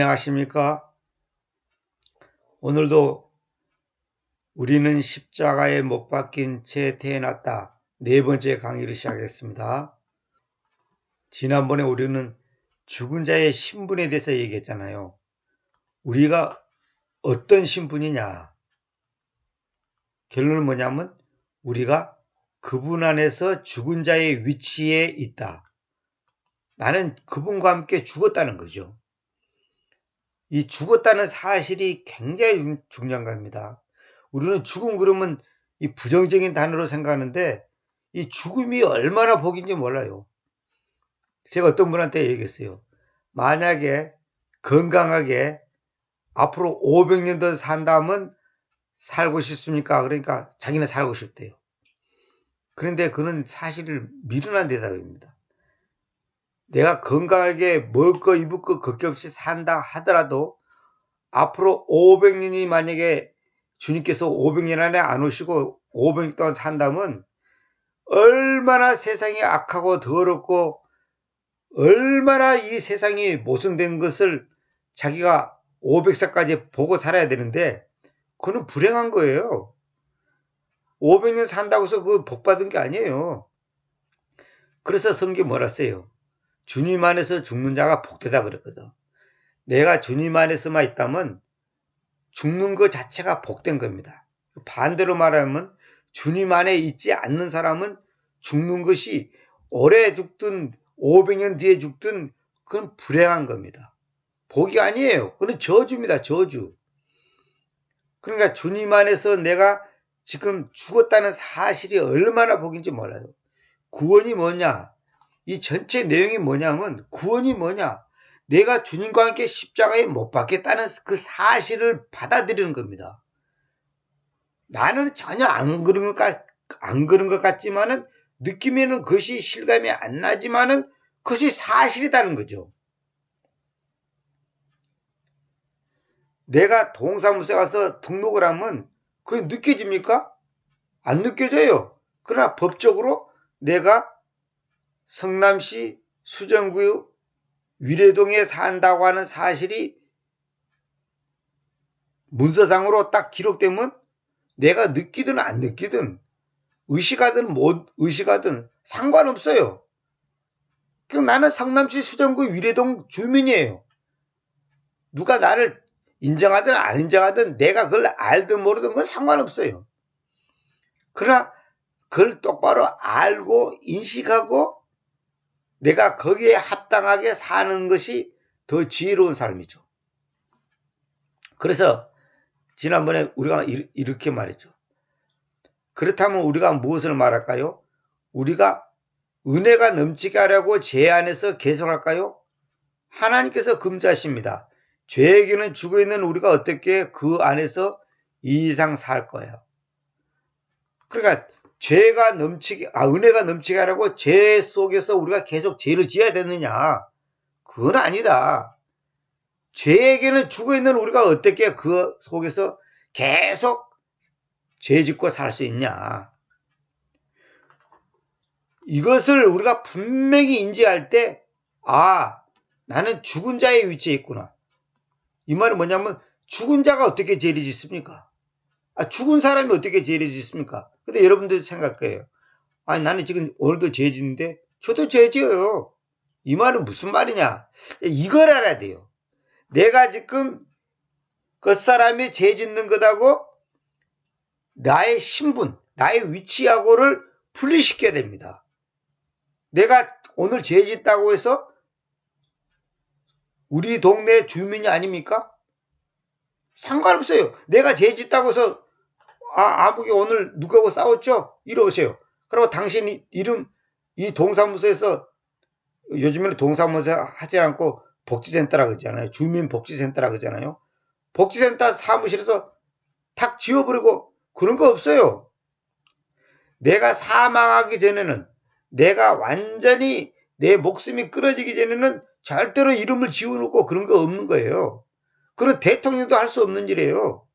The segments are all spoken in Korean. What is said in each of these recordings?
안녕하십니까? 오늘도 우리는 십자가에 못 박힌 채 태어났다. 네 번째 강의를 시작했습니다. 지난번에 우리는 죽은 자의 신분에 대해서 얘기했잖아요. 우리가 어떤 신분이냐? 결론은 뭐냐면 우리가 그분 안에서 죽은 자의 위치에 있다. 나는 그분과 함께 죽었다는 거죠. 이 죽었다는 사실이 굉장히 중요한 겁니다. 우리는 죽음 그러면 이 부정적인 단어로 생각하는데 이 죽음이 얼마나 복인지 몰라요. 제가 어떤 분한테 얘기했어요. 만약에 건강하게 앞으로 500년 더 산다면 살고 싶습니까? 그러니까 자기는 살고 싶대요. 그런데 그는 사실을 미련한 대답입니다. 내가 건강하게 먹을 거 입을 거 걱정 없이 산다 하더라도 앞으로 500년이 만약에 주님께서 500년 안에 안 오시고 500년 동안 산다면 얼마나 세상이 악하고 더럽고 얼마나 이 세상이 모순된 것을 자기가 500살까지 보고 살아야 되는데 그는 불행한 거예요. 500년 산다고 해서 그 복 받은 게 아니에요. 그래서 성경이 뭐라 써요? 주님 안에서 죽는 자가 복되다 그랬거든. 내가 주님 안에서만 있다면 죽는 것 자체가 복된 겁니다. 반대로 말하면 주님 안에 있지 않는 사람은 죽는 것이 오래 죽든 500년 뒤에 죽든 그건 불행한 겁니다. 복이 아니에요. 그건 저주입니다. 저주. 그러니까 주님 안에서 내가 지금 죽었다는 사실이 얼마나 복인지 몰라요. 구원이 뭐냐? 이 전체 내용이 뭐냐면 구원이 뭐냐? 내가 주님과 함께 십자가에 못 박혔다는 그 사실을 받아들이는 겁니다. 나는 전혀 안 그런 것 같지만은 느낌에는 그것이 실감이 안 나지만은 그것이 사실이라는 거죠. 내가 동사무소에 가서 등록을 하면 그게 느껴집니까? 안 느껴져요. 그러나 법적으로 내가 성남시 수정구 위례동에 산다고 하는 사실이 문서상으로 딱 기록되면 내가 느끼든 안 느끼든 의식하든 못 의식하든 상관없어요. 그럼 나는 성남시 수정구 위례동 주민이에요. 누가 나를 인정하든 안 인정하든 내가 그걸 알든 모르든 그건 상관없어요. 그러나 그걸 똑바로 알고 인식하고 내가 거기에 합당하게 사는 것이 더 지혜로운 삶이죠. 그래서 지난번에 우리가 이렇게 말했죠. 그렇다면 우리가 무엇을 말할까요? 우리가 은혜가 넘치게 하려고 죄 안에서 계속할까요? 하나님께서 금지하십니다. 죄에게는 죽어있는 우리가 어떻게 그 안에서 이 이상 살 거예요. 그러니까 은혜가 넘치게 하려고 죄 속에서 우리가 계속 죄를 지어야 되느냐? 그건 아니다. 죄에게는 죽어있는 우리가 어떻게 그 속에서 계속 죄 짓고 살 수 있냐? 이것을 우리가 분명히 인지할 때, 나는 죽은 자의 위치에 있구나. 이 말은 뭐냐면 죽은 자가 어떻게 죄를 짓습니까? 죽은 사람이 어떻게 죄를 짓습니까? 근데 여러분들 생각해요. 나는 지금 오늘도 죄 짓는데 저도 죄 지어요. 이 말은 무슨 말이냐? 이걸 알아야 돼요. 내가 지금 그 사람이 죄 짓는 것하고 나의 신분, 나의 위치하고를 분리시켜야 됩니다. 내가 오늘 죄 짓다고 해서 우리 동네 주민이 아닙니까? 상관없어요. 내가 죄 짓다고 해서 아버지 오늘 누구하고 싸웠죠? 이리 오세요. 그리고 당신 이름 이 동사무소에서 요즘에는 동사무소 하지 않고 복지센터라고 그러잖아요. 주민복지센터라고 그러잖아요. 복지센터 사무실에서 탁 지워버리고 그런 거 없어요. 내가 사망하기 전에는 내가 완전히 내 목숨이 끊어지기 전에는 절대로 이름을 지워놓고 그런 거 없는 거예요. 그런 대통령도 할 수 없는 일이에요.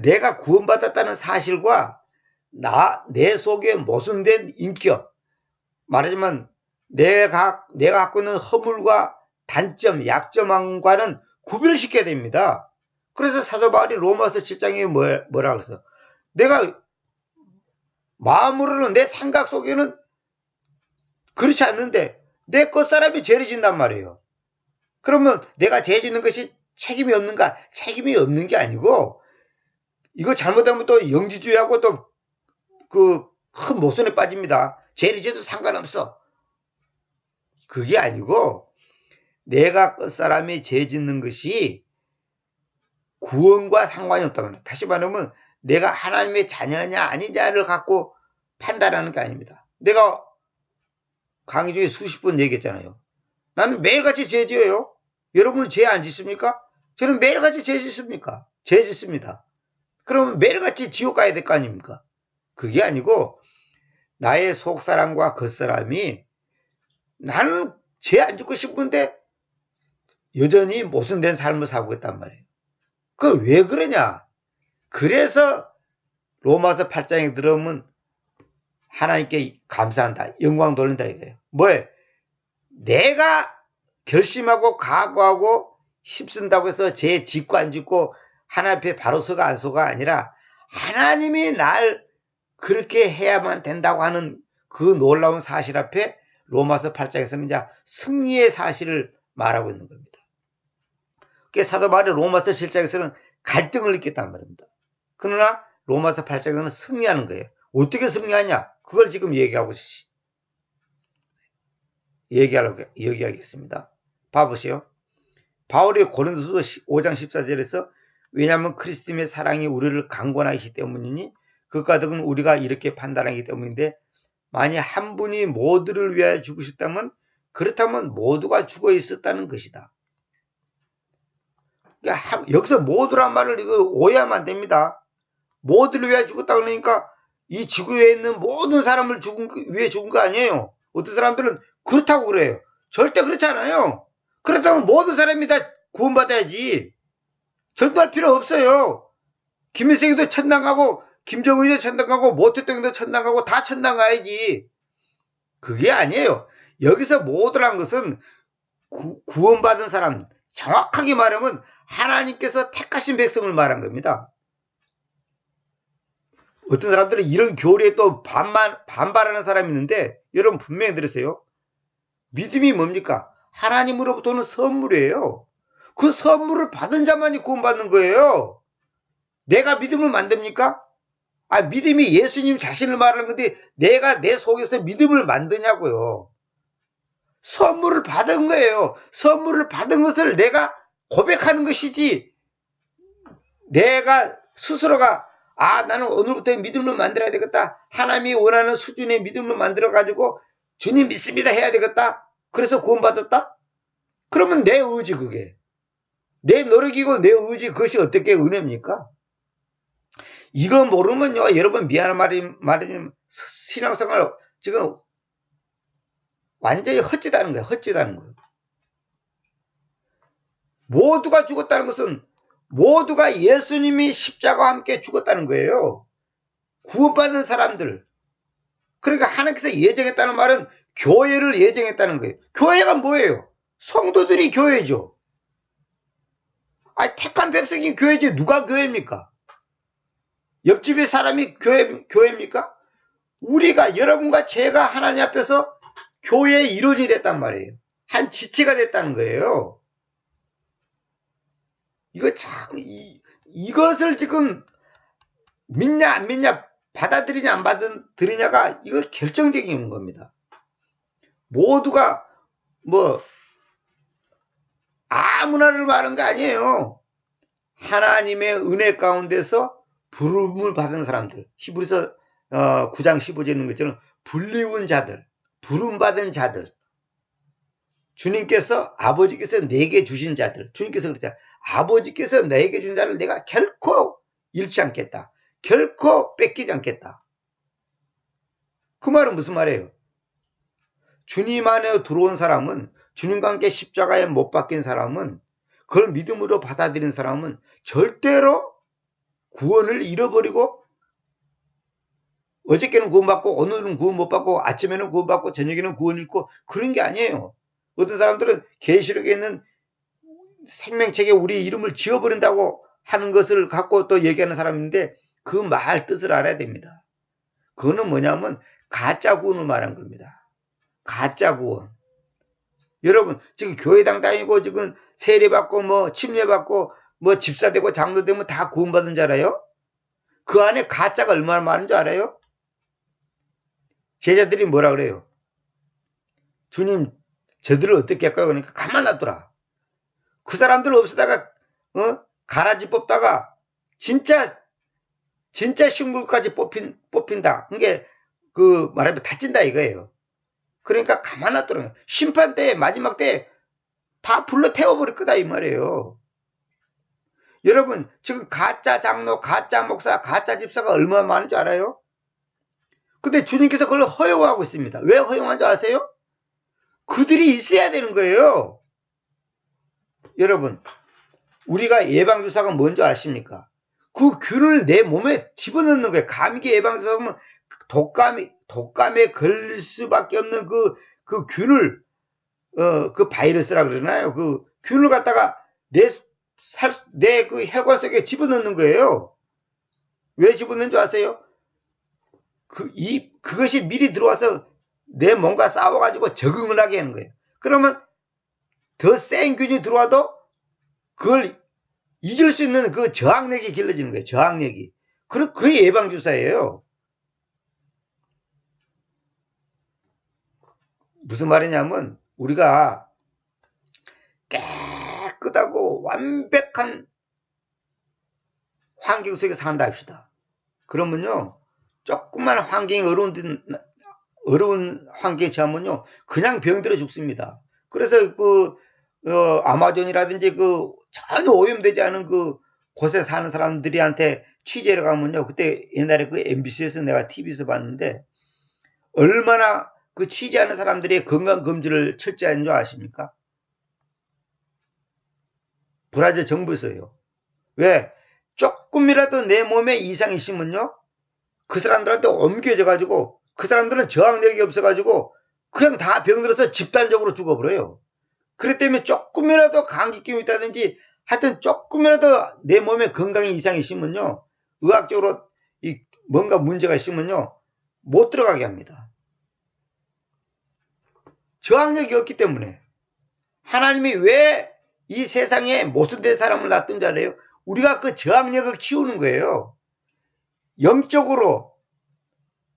내가 구원받았다는 사실과 내 속에 모순된 인격, 말하자면 내가 갖고 있는 허물과 단점, 약점과는 구별을 시켜야 됩니다. 그래서 사도 바울이 로마서 7장에 뭐라 그랬어? 내가 마음으로는 내 생각 속에는 그렇지 않는데 내 끝사람이 죄를 짓단 말이에요. 그러면 내가 죄 짓는 것이 책임이 없는가? 책임이 없는 게 아니고 이거 잘못하면 또 영지주의하고 또 그 큰 모순에 빠집니다. 죄를 지어도 상관없어. 그게 아니고 내가 끝사람이 죄 짓는 것이 구원과 상관이 없다고 합니다. 다시 말하면 내가 하나님의 자녀냐 아니냐를 갖고 판단하는 게 아닙니다. 내가 강의 중에 수십 번 얘기했잖아요. 나는 매일같이 죄 지어요. 여러분은 죄 안 짓습니까? 저는 매일같이 죄 짓습니까? 죄 짓습니다. 그러면 매일같이 지옥 가야 될 거 아닙니까? 그게 아니고 나의 속사람과 겉사람이 나는 죄 안 짓고 싶은데 여전히 모순된 삶을 살고 있단 말이에요. 그걸 왜 그러냐? 그래서 로마서 8장에 들어오면 하나님께 감사한다. 영광 돌린다 이거예요. 뭐예요? 내가 결심하고 각오하고 힘쓴다고 해서 죄 짓고 안 짓고 하나님 앞에 바로 서가 안 서가 아니라 하나님이 날 그렇게 해야만 된다고 하는 그 놀라운 사실 앞에 로마서 8장에서는 이제 승리의 사실을 말하고 있는 겁니다. 그래서 사도 바울이 로마서 7장에서는 갈등을 느꼈단 말입니다. 그러나 로마서 8장에서는 승리하는 거예요. 어떻게 승리하냐? 그걸 지금 얘기하겠습니다. 봐보세요. 바울이 고린도서 5장 14절에서 왜냐하면 그리스도의 사랑이 우리를 강권하기 때문이니 그것과 더은 우리가 이렇게 판단하기 때문인데 만약 한 분이 모두를 위하여 죽으셨다면 그렇다면 모두가 죽어 있었다는 것이다. 그러니까 여기서 모두란 말을 이거 오해하면 안 됩니다. 모두를 위하여 죽었다 그러니까 이 지구에 있는 모든 사람을 위해 죽은 거 아니에요. 어떤 사람들은 그렇다고 그래요. 절대 그렇지 않아요. 그렇다면 모든 사람이 다 구원받아야지. 전도할 필요 없어요. 김일성이도 천당 가고 김정은이도 천당 가고 모태동이도 천당 가고 다 천당 가야지. 그게 아니에요. 여기서 모두란 것은 구원받은 사람, 정확하게 말하면 하나님께서 택하신 백성을 말한 겁니다. 어떤 사람들은 이런 교리에 또 반발하는 사람이 있는데 여러분 분명히 들으세요. 믿음이 뭡니까? 하나님으로부터는 선물이에요. 그 선물을 받은 자만이 구원받는 거예요. 내가 믿음을 만듭니까? 믿음이 예수님 자신을 말하는 건데 내가 내 속에서 믿음을 만드냐고요. 선물을 받은 거예요. 선물을 받은 것을 내가 고백하는 것이지 내가 스스로가 나는 오늘부터 믿음을 만들어야 되겠다. 하나님이 원하는 수준의 믿음을 만들어가지고 주님 믿습니다 해야 되겠다. 그래서 구원받았다? 그러면 내 의지 그게. 내 노력이고 내 의지 그것이 어떻게 은혜입니까? 이거 모르면요. 여러분 미안한 말이지만 신앙생활 지금 완전히 헛짓하는 거예요. 헛짓하는 거예요. 모두가 죽었다는 것은 모두가 예수님이 십자가와 함께 죽었다는 거예요. 구원받는 사람들. 그러니까 하나님께서 예정했다는 말은 교회를 예정했다는 거예요. 교회가 뭐예요? 성도들이 교회죠. 택한 백성이 교회지 누가 교회입니까? 옆집의 사람이 교회입니까? 우리가 여러분과 제가 하나님 앞에서 교회의 이루어져야 됐단 말이에요. 한 지체가 됐다는 거예요. 이거 참 이것을 지금 믿냐 안 믿냐 받아들이냐 안 받아들이냐가 이거 결정적인 겁니다. 모두가 아무나를 말하는 거 아니에요. 하나님의 은혜 가운데서 부름을 받은 사람들. 히브리서 9장 15절에 있는 것처럼 불리운 자들, 부름받은 자들. 주님께서 아버지께서 내게 주신 자들. 주님께서 그랬잖아요. 아버지께서 내게 준 자를 내가 결코 잃지 않겠다. 결코 뺏기지 않겠다. 그 말은 무슨 말이에요? 주님 안에 들어온 사람은, 주님과 함께 십자가에 못 박힌 사람은, 그걸 믿음으로 받아들인 사람은 절대로 구원을 잃어버리고 어저께는 구원받고 오늘은 구원 못 받고 아침에는 구원받고 저녁에는 구원 잃고 그런 게 아니에요. 어떤 사람들은 계시록에 있는 생명책에 우리 이름을 지어버린다고 하는 것을 갖고 또 얘기하는 사람인데 그 말 뜻을 알아야 됩니다. 그거는 뭐냐면 가짜 구원을 말한 겁니다. 가짜 구원. 여러분 지금 교회당 다니고 지금 세례받고 뭐 침례받고 뭐 집사되고 장로되면 다 구원받은 줄 알아요? 그 안에 가짜가 얼마나 많은 줄 알아요? 제자들이 뭐라 그래요? 주님 저들을 어떻게 할까요? 그러니까 가만 놔둬라. 그 사람들 없애다가 가라지 뽑다가 진짜 식물까지 뽑힌다. 그게 그 말하면 다친다 이거예요. 그러니까 가만 놔두는 심판 때 마지막 때 다 불러 태워버릴 거다 이 말이에요. 여러분 지금 가짜 장로, 가짜 목사, 가짜 집사가 얼마나 많은 줄 알아요? 근데 주님께서 그걸 허용하고 있습니다. 왜 허용한 줄 아세요? 그들이 있어야 되는 거예요. 여러분 우리가 예방주사가 뭔지 아십니까? 그 균을 내 몸에 집어넣는 거예요. 감기 예방주사면 독감에 걸릴 수밖에 없는 그 균을 그 바이러스라 그러나요? 그 균을 갖다가 내 그 혈관 속에 집어넣는 거예요. 왜 집어넣는 줄 아세요? 그것이 미리 들어와서 내 몸과 싸워가지고 적응을 하게 하는 거예요. 그러면 더 센 균이 들어와도 그걸 이길 수 있는 그 저항력이 길러지는 거예요. 저항력이. 그게 예방주사예요. 무슨 말이냐면 우리가 깨끗하고 완벽한 환경 속에 산다 합시다. 그러면요 조금만 환경이 어려운 환경에 처하면요 그냥 병들어 죽습니다. 그래서 아마존이라든지 전혀 오염되지 않은 곳에 사는 사람들한테 취재를 가면요 그때 옛날에 MBC에서 내가 TV에서 봤는데 얼마나 그 취재하는 사람들의 건강검진을 철저히 하는 줄 아십니까? 브라질 정부에서요. 왜? 조금이라도 내 몸에 이상이 있으면요 그 사람들한테 옮겨져 가지고 그 사람들은 저항력이 없어 가지고 그냥 다 병들어서 집단적으로 죽어버려요. 그렇기 때문에 조금이라도 감기병이 있다든지 하여튼 조금이라도 내 몸에 건강에 이상이 있으면요 의학적으로 뭔가 문제가 있으면요 못 들어가게 합니다. 저항력이 없기 때문에. 하나님이 왜 이 세상에 모순된 사람을 놔둔 줄 알아요? 우리가 그 저항력을 키우는 거예요. 영적으로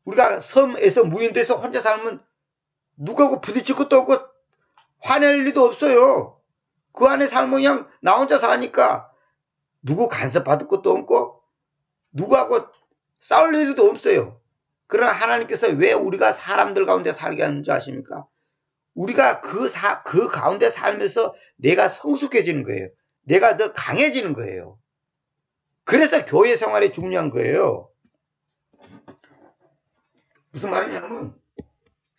우리가 섬에서 무인도에서 혼자 살면 누구하고 부딪힐 것도 없고 화낼 일도 없어요. 그 안에 살면 그냥 나 혼자 사니까 누구 간섭받을 것도 없고 누구하고 싸울 일도 없어요. 그러나 하나님께서 왜 우리가 사람들 가운데 살게 하는지 아십니까? 우리가 그 가운데 살면서 내가 성숙해지는 거예요. 내가 더 강해지는 거예요. 그래서 교회 생활이 중요한 거예요. 무슨 말이냐면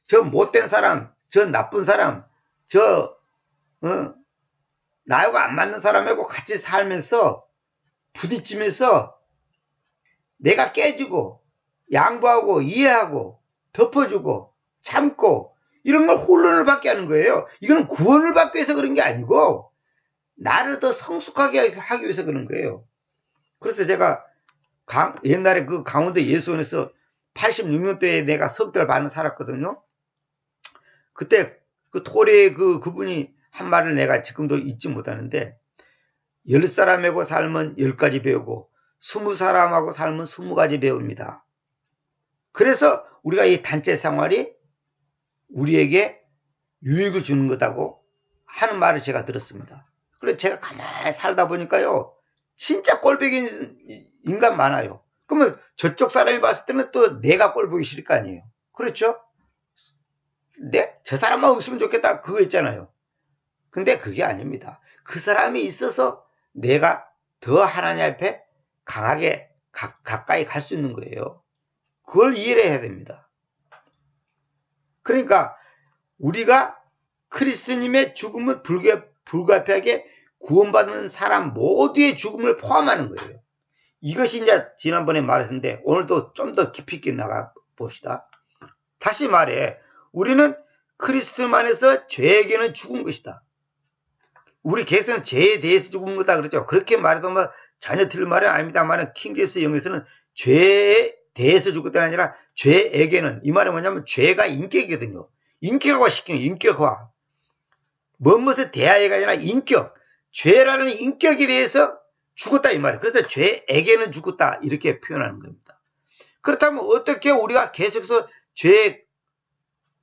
저 못된 사람, 저 나쁜 사람, 나하고 안 맞는 사람하고 같이 살면서 부딪히면서 내가 깨지고 양보하고 이해하고 덮어주고 참고 이런 걸 혼론을 받게 하는 거예요. 이건 구원을 받기 위해서 그런 게 아니고 나를 더 성숙하게 하기 위해서 그런 거예요. 그래서 제가 옛날에 그 강원도 예수원에서 86년도에 내가 석 달 반 살았거든요. 그때 그 토레 그분이 한 말을 내가 지금도 잊지 못하는데 10사람하고 살면 10가지 배우고 20사람하고 살면 20가지 배웁니다. 그래서 우리가 이 단체 생활이 우리에게 유익을 주는 거다고 하는 말을 제가 들었습니다. 그래서 제가 가만히 살다 보니까요 진짜 꼴보기 인간 많아요. 그러면 저쪽 사람이 봤을 때는 또 내가 꼴보기 싫을 거 아니에요. 그렇죠? 저 사람만 없으면 좋겠다 그거 있잖아요. 근데 그게 아닙니다. 그 사람이 있어서 내가 더 하나님 앞에 강하게 가까이 갈 수 있는 거예요. 그걸 이해를 해야 됩니다. 그러니까 우리가 그리스도님의 죽음을 불가피하게 구원받는 사람 모두의 죽음을 포함하는 거예요. 이것이 이제 지난번에 말했는데 오늘도 좀 더 깊이 있게 나가 봅시다. 다시 말해 우리는 그리스도 안에서 죄에게는 죽은 것이다. 우리 개성은 죄에 대해서 죽은 거다 그러죠. 그렇게 말해도 뭐 전혀 틀린 말은 아닙니다만 킹제임스 영에서는 죄에 대해서 죽었다가 아니라 죄에게는, 이 말은 뭐냐면 죄가 인격이거든요. 인격화 시켜요. 인격화. 무엇에 대하여가 아니라 인격. 죄라는 인격에 대해서 죽었다 이 말이에요. 그래서 죄에게는 죽었다 이렇게 표현하는 겁니다. 그렇다면 어떻게 우리가 계속해서 죄에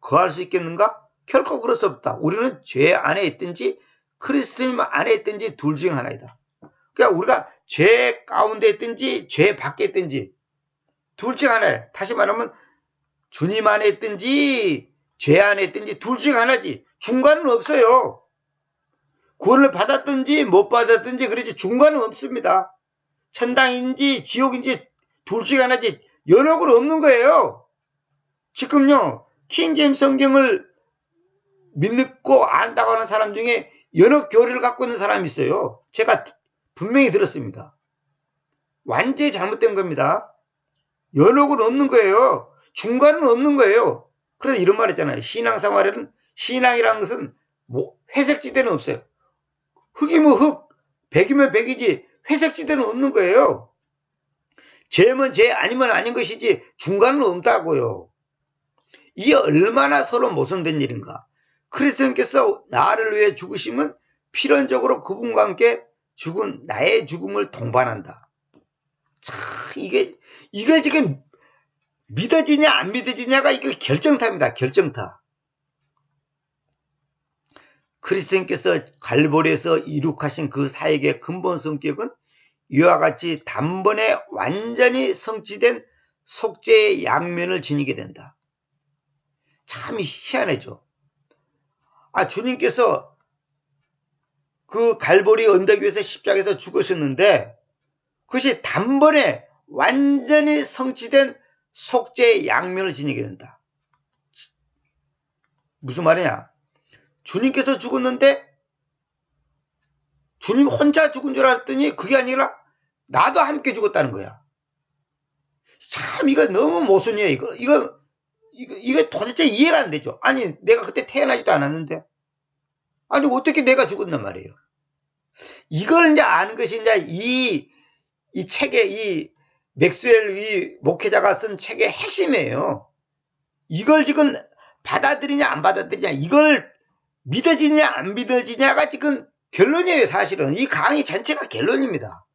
거할 수 있겠는가? 결코 그럴 수 없다. 우리는 죄 안에 있든지 그리스도님 안에 있든지 둘 중 하나이다. 그러니까 우리가 죄 가운데 있든지 죄 밖에 있든지 둘 중 하나예요. 다시 말하면 주님 안에 있든지 죄 안에 있든지 둘 중 하나지. 중간은 없어요. 구원을 받았든지 못 받았든지 그러지 중간은 없습니다. 천당인지 지옥인지 둘 중 하나지 연옥은 없는 거예요. 지금요 킹제임스 성경을 믿고 안다고 하는 사람 중에 연옥 교리를 갖고 있는 사람이 있어요. 제가 분명히 들었습니다. 완전히 잘못된 겁니다. 연옥은 없는 거예요. 중간은 없는 거예요. 그래서 이런 말 있잖아요. 신앙생활에는 신앙이라는 것은 뭐 회색지대는 없어요. 흙이면 흙, 백이면 백이지 회색지대는 없는 거예요. 죄면 죄, 아니면 아닌 것이지 중간은 없다고요. 이게 얼마나 서로 모순된 일인가. 그리스도님께서 나를 위해 죽으심은 필연적으로 그분과 함께 죽은 나의 죽음을 동반한다. 참 이게 지금 믿어지냐 안 믿어지냐가 이게 결정타입니다. 결정타. 그리스도님께서 갈보리에서 이룩하신 그 사역의 근본 성격은 이와 같이 단번에 완전히 성취된 속죄의 양면을 지니게 된다. 참 희한하죠. 주님께서 그 갈보리 언덕 위에서 십자가에서 죽으셨는데 그것이 단번에 완전히 성취된 속죄의 양면을 지니게 된다. 무슨 말이냐? 주님께서 죽었는데 주님 혼자 죽은 줄 알았더니 그게 아니라 나도 함께 죽었다는 거야. 참 이거 너무 모순이에요. 이거 도대체 이해가 안 되죠. 아니 내가 그때 태어나지도 않았는데 아니 어떻게 내가 죽었단 말이에요. 이걸 이제 아는 것이 이제 이 책의 이 맥스웰 이 목회자가 쓴 책의 핵심이에요. 이걸 지금 받아들이냐 안 받아들이냐, 이걸 믿어지냐 안 믿어지냐가 지금 결론이에요. 사실은 이 강의 전체가 결론입니다.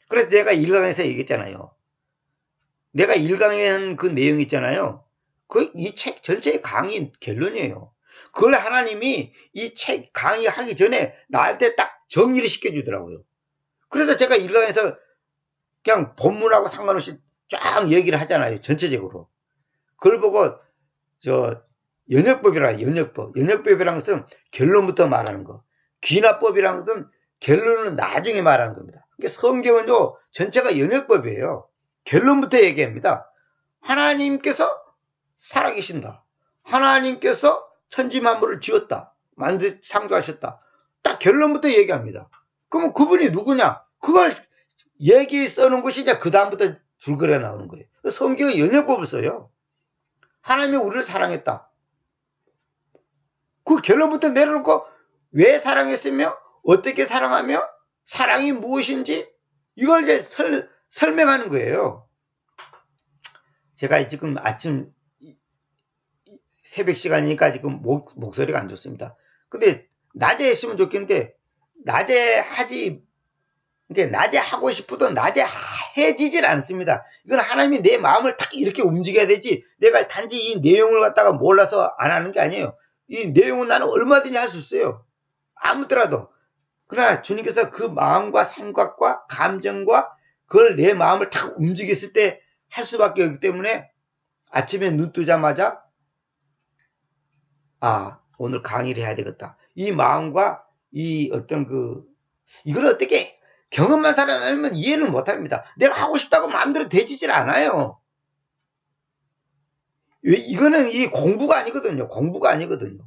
그래서 내가 1강에서 얘기했잖아요. 내가 1강에 한 그 내용 있잖아요. 이 책 전체의 강의 결론이에요. 그걸 하나님이 이 책 강의하기 전에 나한테 딱 정리를 시켜주더라고요. 그래서 제가 1강에서 그냥 본문하고 상관없이 쫙 얘기를 하잖아요. 전체적으로. 그걸 보고 연역법이라 연역법. 연역법이라는 것은 결론부터 말하는 거. 귀납법이라는 것은 결론은 나중에 말하는 겁니다. 그러니까 성경은요 전체가 연역법이에요. 결론부터 얘기합니다. 하나님께서 살아계신다. 하나님께서 천지만물을 지었다. 창조하셨다. 딱 결론부터 얘기합니다. 그러면 그분이 누구냐? 그걸 얘기 써놓은 것이 이제 그 다음부터 줄거리가 나오는 거예요. 성경은 연역법을 써요. 하나님이 우리를 사랑했다. 그 결론부터 내려놓고 왜 사랑했으며 어떻게 사랑하며 사랑이 무엇인지 이걸 이제 설명하는 거예요. 제가 지금 아침 새벽 시간이니까 지금 목소리가 안 좋습니다. 근데 낮에 했으면 좋겠는데 낮에 하고 싶어도 낮에 해지질 않습니다. 이건 하나님이 내 마음을 딱 이렇게 움직여야 되지 내가 단지 이 내용을 갖다가 몰라서 안 하는 게 아니에요. 이 내용은 나는 얼마든지 할 수 있어요. 아무더라도. 그러나 주님께서 그 마음과 생각과 감정과 그걸 내 마음을 딱 움직였을 때 할 수밖에 없기 때문에 아침에 눈 뜨자마자 오늘 강의를 해야 되겠다. 이 마음과 이 어떤 이걸 어떻게 경험한 사람이면 이해를 못합니다. 내가 하고 싶다고 마음대로 되지질 않아요. 이거는 이 공부가 아니거든요. 공부가 아니거든요.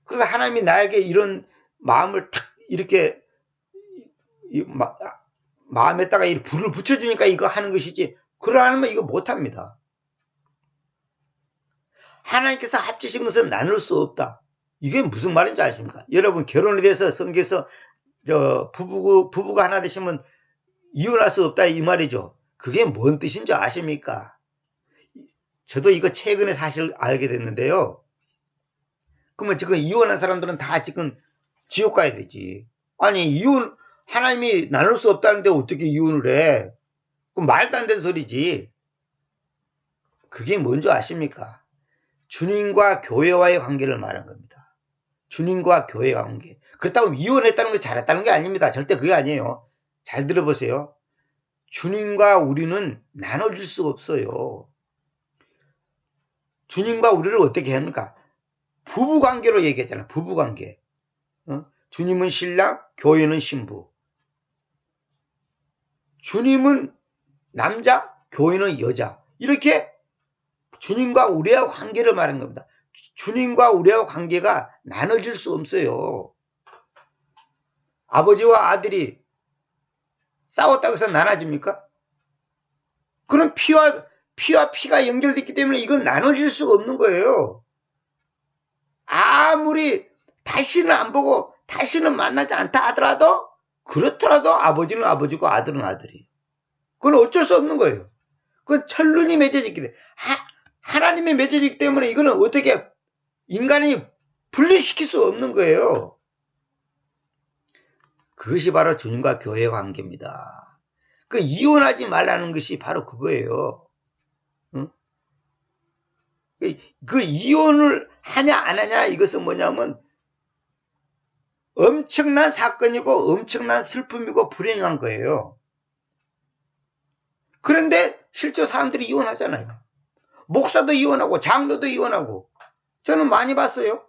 그래서 하나님이 나에게 이런 마음을 탁 이렇게 마음에다가 이 불을 붙여주니까 이거 하는 것이지 그러면 이거 못합니다. 하나님께서 합치신 것은 나눌 수 없다. 이게 무슨 말인지 아십니까? 여러분 결혼에 대해서 성경에서 부부가 하나 되시면 이혼할 수 없다 이 말이죠. 그게 뭔 뜻인지 아십니까? 저도 이거 최근에 사실 알게 됐는데요. 그러면 지금 이혼한 사람들은 다 지금 지옥 가야 되지. 아니 이혼 하나님이 나눌 수 없다는데 어떻게 이혼을 해? 그럼 말도 안 되는 소리지. 그게 뭔지 아십니까? 주님과 교회와의 관계를 말한 겁니다. 주님과 교회 관계. 그렇다고 이혼했다는 게 잘했다는 게 아닙니다. 절대 그게 아니에요. 잘 들어보세요. 주님과 우리는 나눠질 수가 없어요. 주님과 우리를 어떻게 합니까? 부부관계로 얘기했잖아. 부부관계. 주님은 신랑, 교회는 신부. 주님은 남자, 교회는 여자. 이렇게 주님과 우리의 관계를 말한 겁니다. 주님과 우리의 관계가 나눠질 수 없어요. 아버지와 아들이 싸웠다고 해서 나눠집니까? 그럼 피와 피가 연결됐기 때문에 이건 나눠질 수가 없는 거예요. 아무리 다시는 안 보고 다시는 만나지 않다 하더라도 그렇더라도 아버지는 아버지고 아들은 아들이에요. 그건 어쩔 수 없는 거예요. 그건 천륜이 맺어졌기 때문에 하나님이 맺어지기 때문에 이거는 어떻게 인간이 분리시킬 수 없는 거예요. 그것이 바로 주님과 교회의 관계입니다. 그 이혼하지 말라는 것이 바로 그거예요. 응? 그 이혼을 하냐 안 하냐 이것은 뭐냐면 엄청난 사건이고 엄청난 슬픔이고 불행한 거예요. 그런데 실제 사람들이 이혼하잖아요. 목사도 이혼하고 장로도 이혼하고 저는 많이 봤어요.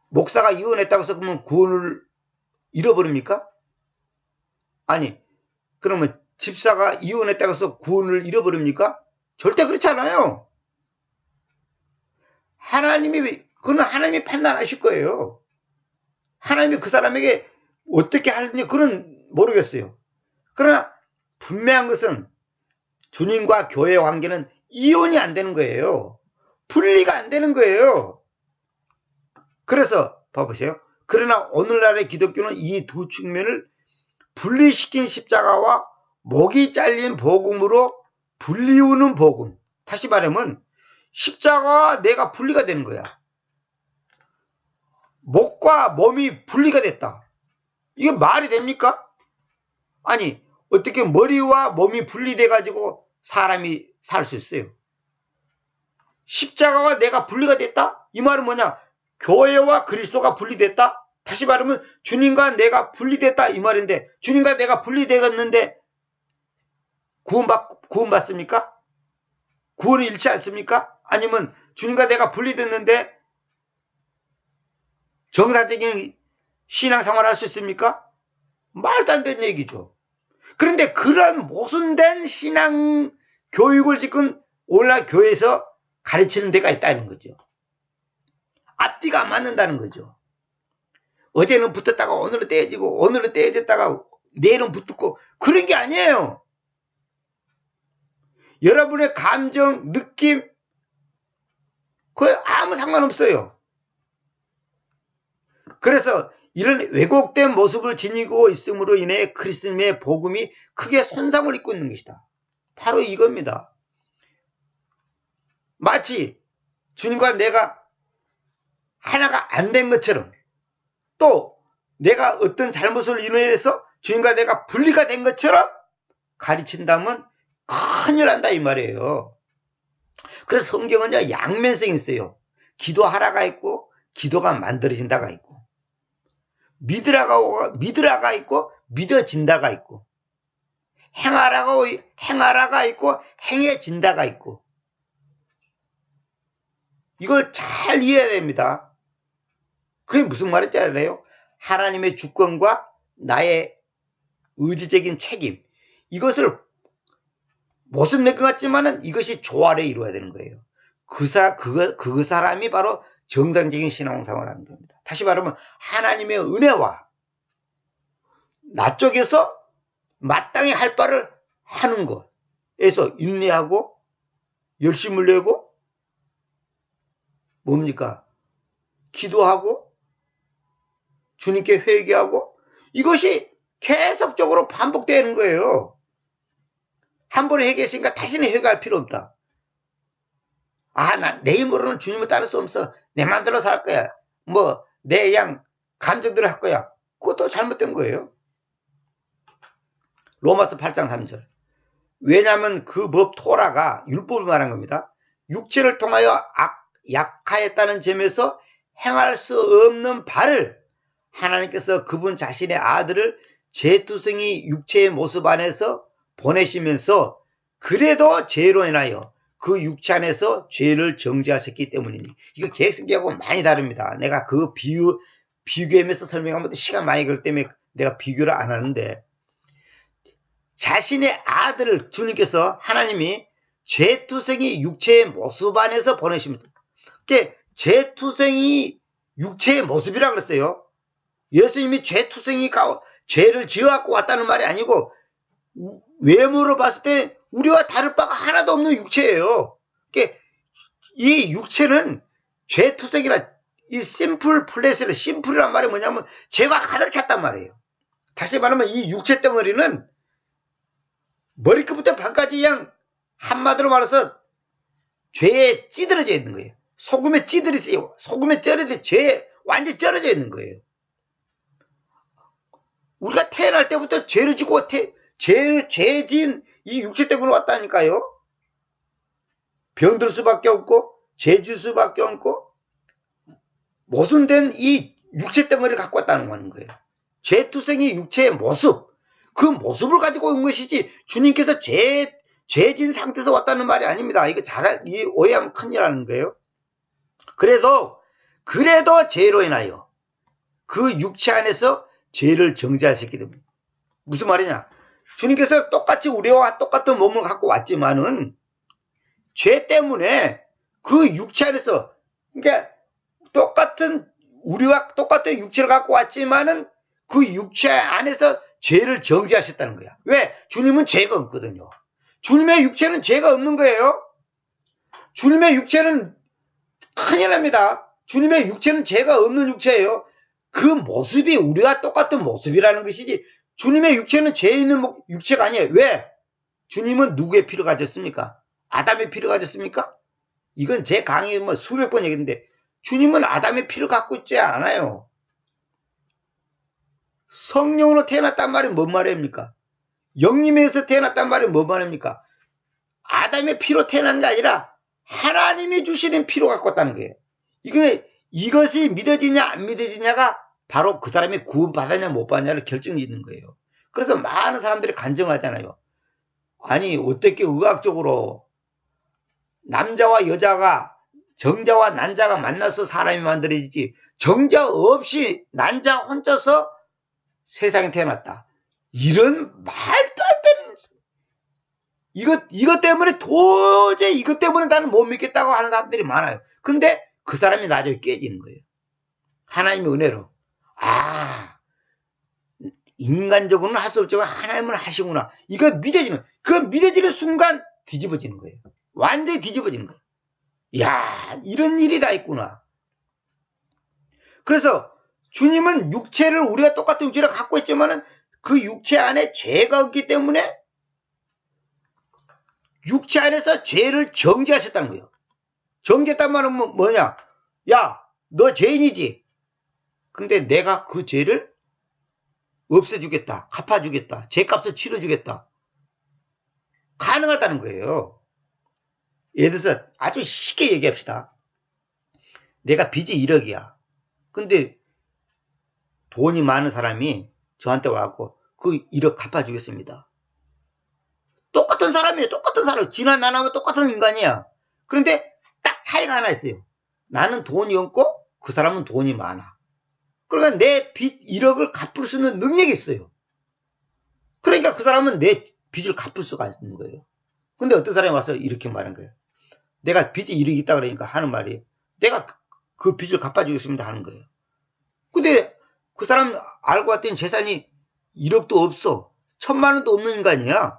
목사가 이혼했다고 해서 그러면 구원을 잃어버립니까? 아니 그러면 집사가 이혼했다고 해서 구원을 잃어버립니까? 절대 그렇지 않아요. 그건 하나님이 판단하실 거예요. 하나님이 그 사람에게 어떻게 하는지 그건 모르겠어요. 그러나 분명한 것은 주님과 교회의 관계는 이혼이 안 되는 거예요. 분리가 안 되는 거예요. 그래서 봐보세요. 그러나 오늘날의 기독교는 이 두 측면을 분리시킨 십자가와 목이 잘린 복음으로 분리우는 복음. 다시 말하면 십자가와 내가 분리가 되는 거야. 목과 몸이 분리가 됐다. 이게 말이 됩니까? 아니 어떻게 머리와 몸이 분리돼 가지고 사람이 살 수 있어요? 십자가와 내가 분리가 됐다? 이 말은 뭐냐? 교회와 그리스도가 분리됐다? 다시 말하면 주님과 내가 분리됐다 이 말인데 주님과 내가 분리되었는데 구원받습니까? 구원을 잃지 않습니까? 아니면 주님과 내가 분리됐는데 정상적인 신앙생활 할 수 있습니까? 말도 안 되는 얘기죠. 그런데 그런 모순된 신앙 교육을 지금 오늘날 교회에서 가르치는 데가 있다는 거죠. 앞뒤가 안 맞는다는 거죠. 어제는 붙었다가 오늘은 떼어지고 오늘은 떼어졌다가 내일은 붙고 그런 게 아니에요. 여러분의 감정, 느낌 그거 아무 상관없어요. 그래서 이런 왜곡된 모습을 지니고 있음으로 인해 그리스도님의 복음이 크게 손상을 입고 있는 것이다. 바로 이겁니다. 마치 주님과 내가 하나가 안 된 것처럼 또 내가 어떤 잘못을 인해서 주님과 내가 분리가 된 것처럼 가르친다면 큰일 난다 이 말이에요. 그래서 성경은요 양면성이 있어요. 기도하라가 있고 기도가 만들어진다가 있고 믿으라가 있고 믿어진다가 있고 행하라가 있고 행해진다가 있고 이걸 잘 이해해야 됩니다. 그게 무슨 말인지 알아요? 하나님의 주권과 나의 의지적인 책임 이것을 못은 낼 것 같지만은 이것이 조화를 이루어야 되는 거예요. 그 사람이 바로 정상적인 신앙생활을 하는 겁니다. 다시 말하면 하나님의 은혜와 나 쪽에서 마땅히 할 바를 하는 것 해서 인내하고 열심을 내고 뭡니까? 기도하고 주님께 회개하고 이것이 계속적으로 반복되는 거예요. 한 번에 회개했으니까 다시는 회개할 필요 없다. 내 힘으로는 주님을 따를 수 없어. 내 마음대로 살 거야. 내 감정대로 할 거야. 그것도 잘못된 거예요. 로마서 8장 3절. 왜냐하면 그 법 토라가 율법을 말한 겁니다. 육체를 통하여 약하였다는 점에서 행할 수 없는 바를 하나님께서 그분 자신의 아들을 제투성이 육체의 모습 안에서 보내시면서 그래도 죄로 인하여 그 육체 안에서 죄를 정죄하셨기 때문이니. 이거 개혁성경하고 많이 다릅니다. 내가 그 비교하면서 설명하면 시간 많이 걸기 때문에 내가 비교를 안 하는데, 자신의 아들을 주님께서 하나님이 죄투성이 육체의 모습 안에서 보내시면서, 죄투성이 육체의 모습이라 그랬어요. 예수님이 죄투성이가 죄를 지어갖고 왔다는 말이 아니고 외모로 봤을 때 우리와 다를 바가 하나도 없는 육체예요. 이 육체는 죄투성이라, 이 심플 플레스를, 심플이란 말이 뭐냐면 죄가 가득 찼단 말이에요. 다시 말하면 이 육체 덩어리는 머리끝부터 발까지 그냥 한마디로 말해서 죄에 찌들어져 있는 거예요. 소금에 찌들어있어요. 소금에 쩔어져, 죄에 완전히 쩔어져 있는 거예요. 우리가 태어날 때부터 죄를 지고 죄 지은 이 육체 때문에 왔다니까요. 병들 수밖에 없고 죄 질 수밖에 없고 모순된 이 육체 덩어리를 갖고 왔다는 거예요. 죄투성이 육체의 모습, 그 모습을 가지고 온 것이지 주님께서 죄진 상태에서 왔다는 말이 아닙니다. 이거 오해하면 큰일 나는 거예요. 그래도 죄로 인하여 그 육체 안에서 죄를 정죄하셨기 때문에. 무슨 말이냐? 주님께서 똑같이 우리와 똑같은 몸을 갖고 왔지만은 죄 때문에 그 육체 안에서, 그러니까 우리와 똑같은 육체를 갖고 왔지만은 그 육체 안에서 죄를 정죄하셨다는 거야. 왜? 주님은 죄가 없거든요. 주님의 육체는 죄가 없는 거예요. 주님의 육체는 큰일 납니다. 주님의 육체는 죄가 없는 육체예요. 그 모습이 우리와 똑같은 모습이라는 것이지, 주님의 육체는 죄 있는 육체가 아니에요. 왜? 주님은 누구의 피를 가졌습니까? 아담의 피를 가졌습니까? 이건 제 강의에 수백 번 얘기했는데, 주님은 아담의 피를 갖고 있지 않아요. 성령으로 태어났단 말이 뭔 말입니까? 영님에서 태어났단 말이 뭔 말입니까? 아담의 피로 태어난 게 아니라 하나님이 주시는 피로 갖고 왔다는 거예요. 이것이 믿어지냐 안 믿어지냐가 바로 그 사람이 구원받았냐 못 받았냐를 결정짓는 거예요. 그래서 많은 사람들이 간증하잖아요. 아니 어떻게 의학적으로 남자와 여자가, 정자와 난자가 만나서 사람이 만들어지지 정자 없이 난자 혼자서 세상에 태어났다. 이런 말도 안 되는, 이것 때문에 도저히 이것 때문에 나는 못 믿겠다고 하는 사람들이 많아요. 근데 그 사람이 나중에 깨지는 거예요. 하나님의 은혜로. 인간적으로는 할 수 없지만 하나님은 하시구나. 이거 믿어지는 순간 뒤집어지는 거예요. 완전히 뒤집어지는 거예요. 이런 일이 다 있구나. 그래서 주님은 육체를, 우리가 똑같은 육체를 갖고 있지만은 그 육체 안에 죄가 없기 때문에 육체 안에서 죄를 정죄하셨다는 거예요. 정죄했단 말은 뭐냐? 너 죄인이지. 근데 내가 그 죄를 없애주겠다. 갚아주겠다. 죄값을 치러주겠다. 가능하다는 거예요. 예를 들어서 아주 쉽게 얘기합시다. 내가 빚이 1억이야. 근데 돈이 많은 사람이 저한테 와갖고 그 1억 갚아주겠습니다. 똑같은 사람이에요. 똑같은 사람. 지난 나하고 똑같은 인간이야. 그런데 딱 차이가 하나 있어요. 나는 돈이 없고 그 사람은 돈이 많아. 그러니까 내 빚 1억을 갚을 수 있는 능력이 있어요. 그러니까 그 사람은 내 빚을 갚을 수가 있는 거예요. 근데 어떤 사람이 와서 이렇게 말한 거예요. 내가 빚이 1억이 있다 그러니까 하는 말이, 내가 그 빚을 갚아주겠습니다 하는 거예요. 근데 그 사람 알고 봤더니 재산이 1억도 없어. 1000만 원도 없는 인간이야.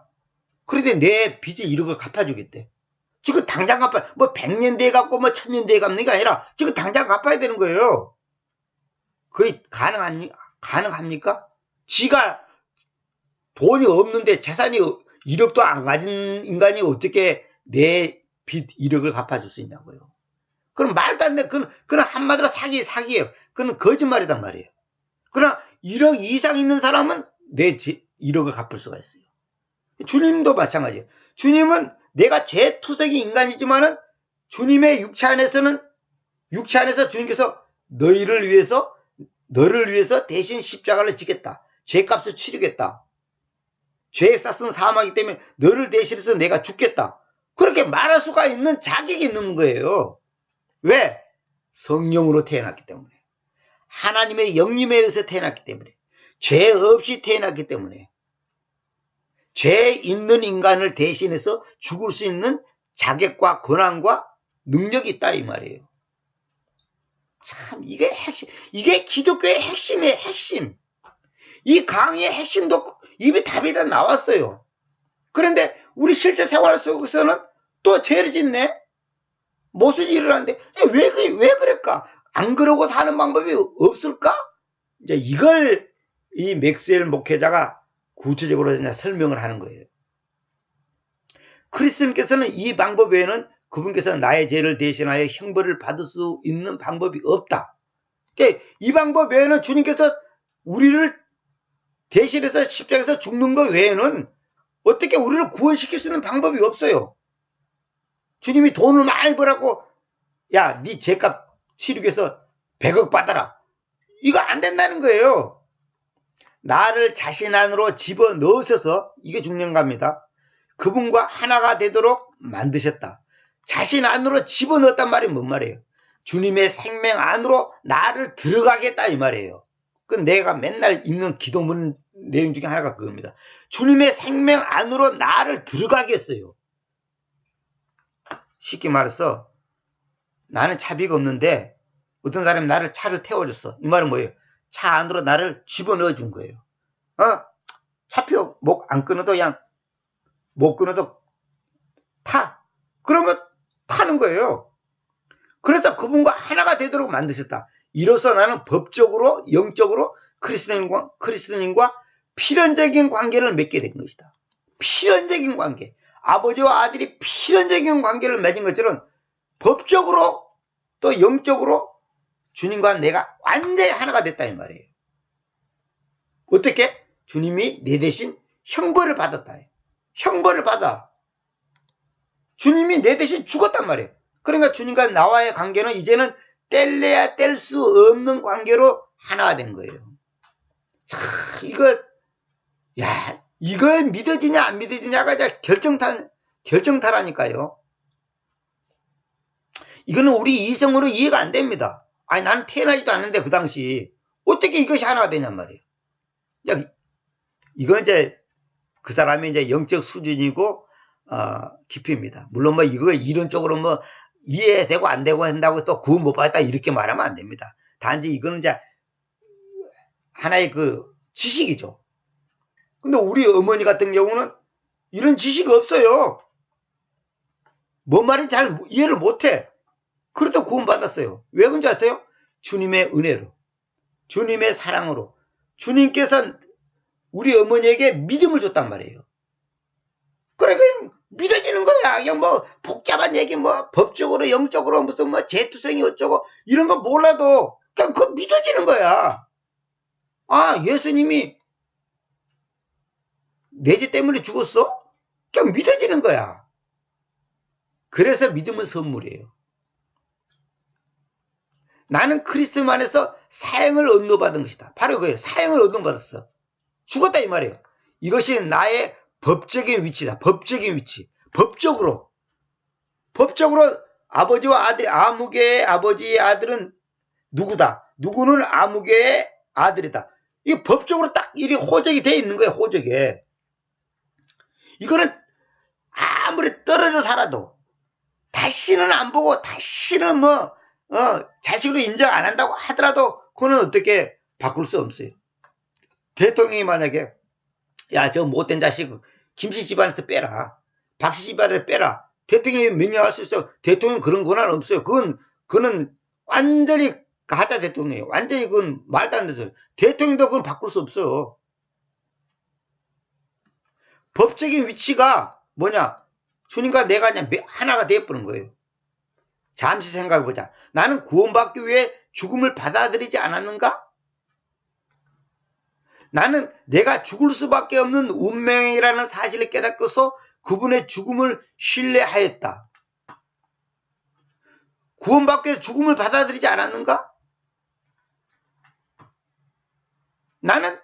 그런데 내 빚을 1억을 갚아주겠대. 지금 당장 갚아, 뭐 100년 뒤에 갚고 뭐 1000년 뒤에 갚는 게 아니라 지금 당장 갚아야 되는 거예요. 그게 가능합니까? 지가 돈이 없는데 재산이 1억도 안 가진 인간이 어떻게 내 빚 1억을 갚아줄 수 있냐고요. 그럼 말도 안 돼. 그건 한마디로 사기예요. 그건 거짓말이단 말이에요. 그러나 1억 이상 있는 사람은 내 1억을 갚을 수가 있어요. 주님도 마찬가지예요. 주님은 내가 죄투성이 인간이지만은 주님의 육체 안에서 주님께서 너를 위해서 대신 십자가를 지겠다. 죄값을 치르겠다. 죄에 쌌은 사망이기 때문에 너를 대신해서 내가 죽겠다. 그렇게 말할 수가 있는 자격이 있는 거예요. 왜? 성령으로 태어났기 때문에. 하나님의 영림에 의해서 태어났기 때문에. 죄 없이 태어났기 때문에. 죄 있는 인간을 대신해서 죽을 수 있는 자격과 권한과 능력이 있다 이 말이에요. 참 이게 핵심, 이게 기독교의 핵심이에요. 핵심. 이 강의의 핵심도 입에 답이 다 나왔어요. 그런데 우리 실제 생활 속에서는 또 죄를 짓네. 무슨 일을 하는데 왜 그럴까? 안 그러고 사는 방법이 없을까? 이제 이걸 이 맥스웰 목회자가 구체적으로 그냥 설명을 하는 거예요. 그리스도님께서는 이 방법 외에는 그분께서 나의 죄를 대신하여 형벌을 받을 수 있는 방법이 없다. 그러니까 이 방법 외에는 주님께서 우리를 대신해서 십자가에서 죽는 것 외에는 어떻게 우리를 구원시킬 수 있는 방법이 없어요. 주님이 돈을 많이 벌라고 야, 네 죄값 치르기 위해서 100억 받아라. 이거 안 된다는 거예요. 나를 자신 안으로 집어넣으셔서 이게 중요한 겁니다. 그분과 하나가 되도록 만드셨다. 자신 안으로 집어넣었단 말이 뭔 말이에요? 주님의 생명 안으로 나를 들어가겠다 이 말이에요. 그 내가 맨날 읽는 기도문 내용 중에 하나가 그겁니다. 주님의 생명 안으로 나를 들어가겠어요. 쉽게 말해서 나는 차비가 없는데 어떤 사람이 나를 차를 태워줬어. 이 말은 뭐예요? 차 안으로 나를 집어넣어 준 거예요. 차표 목 안 끊어도 그냥 못 끊어도 타. 그러면 타는 거예요. 그래서 그분과 하나가 되도록 만드셨다. 이로써 나는 법적으로 영적으로 그리스도님과 필연적인 관계를 맺게 된 것이다. 필연적인 관계. 아버지와 아들이 필연적인 관계를 맺은 것처럼 법적으로 또 영적으로 주님과 내가 완전히 하나가 됐다 이 말이에요. 어떻게? 주님이 내 대신 형벌을 받았다. 형벌을 받아. 주님이 내 대신 죽었단 말이에요. 그러니까 주님과 나와의 관계는 이제는 뗄래야 뗄 수 없는 관계로 하나가 된 거예요. 참 이거 믿어지냐 안 믿어지냐가 결정타라니까요. 이거는 우리 이성으로 이해가 안 됩니다. 아니 나는 태어나지도 않는데 그 당시 어떻게 이것이 하나가 되냔 말이에요. 이건 이제 그 사람의 이제 영적 수준이고 깊이입니다. 물론 뭐 이거 이론적으로 뭐 이해되고 안 되고 한다고 또 구원 못 받았다 이렇게 말하면 안 됩니다. 단지 이거는 이제 하나의 그 지식이죠. 근데 우리 어머니 같은 경우는 이런 지식이 없어요. 뭔 말인지 잘 이해를 못해. 그래도 구원 받았어요. 왜 그런지 아세요? 주님의 은혜로, 주님의 사랑으로, 주님께서 우리 어머니에게 믿음을 줬단 말이에요. 그래 그냥 믿어지는 거야. 그냥 뭐 복잡한 얘기 뭐 법적으로 영적으로 무슨 뭐 재투성이 어쩌고 이런 거 몰라도 그냥 그거 믿어지는 거야. 아 예수님이 내 죄 때문에 죽었어? 그냥 믿어지는 거야. 그래서 믿음은 선물이에요. 나는 그리스도 안에서 사형을 얻어받은 것이다. 바로 그거예요. 사형을 얻어받았어. 죽었다 이 말이에요. 이것이 나의 법적인 위치다. 법적인 위치. 법적으로 아버지와 아들이 아무개의 아버지의 아들은 누구다. 누구는 아무개의 아들이다. 이게 법적으로 딱 이렇게 호적이 돼 있는 거예요. 호적에. 이거는 아무리 떨어져 살아도 다시는 안 보고 다시는 뭐 자식으로 인정 안 한다고 하더라도 그거는 어떻게 바꿀 수 없어요. 대통령이 만약에 야 저 못된 자식 김씨 집안에서 빼라. 박씨 집안에서 빼라. 대통령이 명령할 수 있어요. 대통령 그런 권한은 없어요. 그거는 완전히 가짜 대통령이에요. 완전히 그건 말도 안 되는 소리. 대통령도 그걸 바꿀 수 없어요. 법적인 위치가 뭐냐? 주님과 내가 그냥 하나가 되어버린 거예요. 잠시 생각해보자. 나는 구원받기 위해 죽음을 받아들이지 않았는가? 나는 내가 죽을 수밖에 없는 운명이라는 사실을 깨닫고서 그분의 죽음을 신뢰하였다. 구원받기 위해 죽음을 받아들이지 않았는가? 나는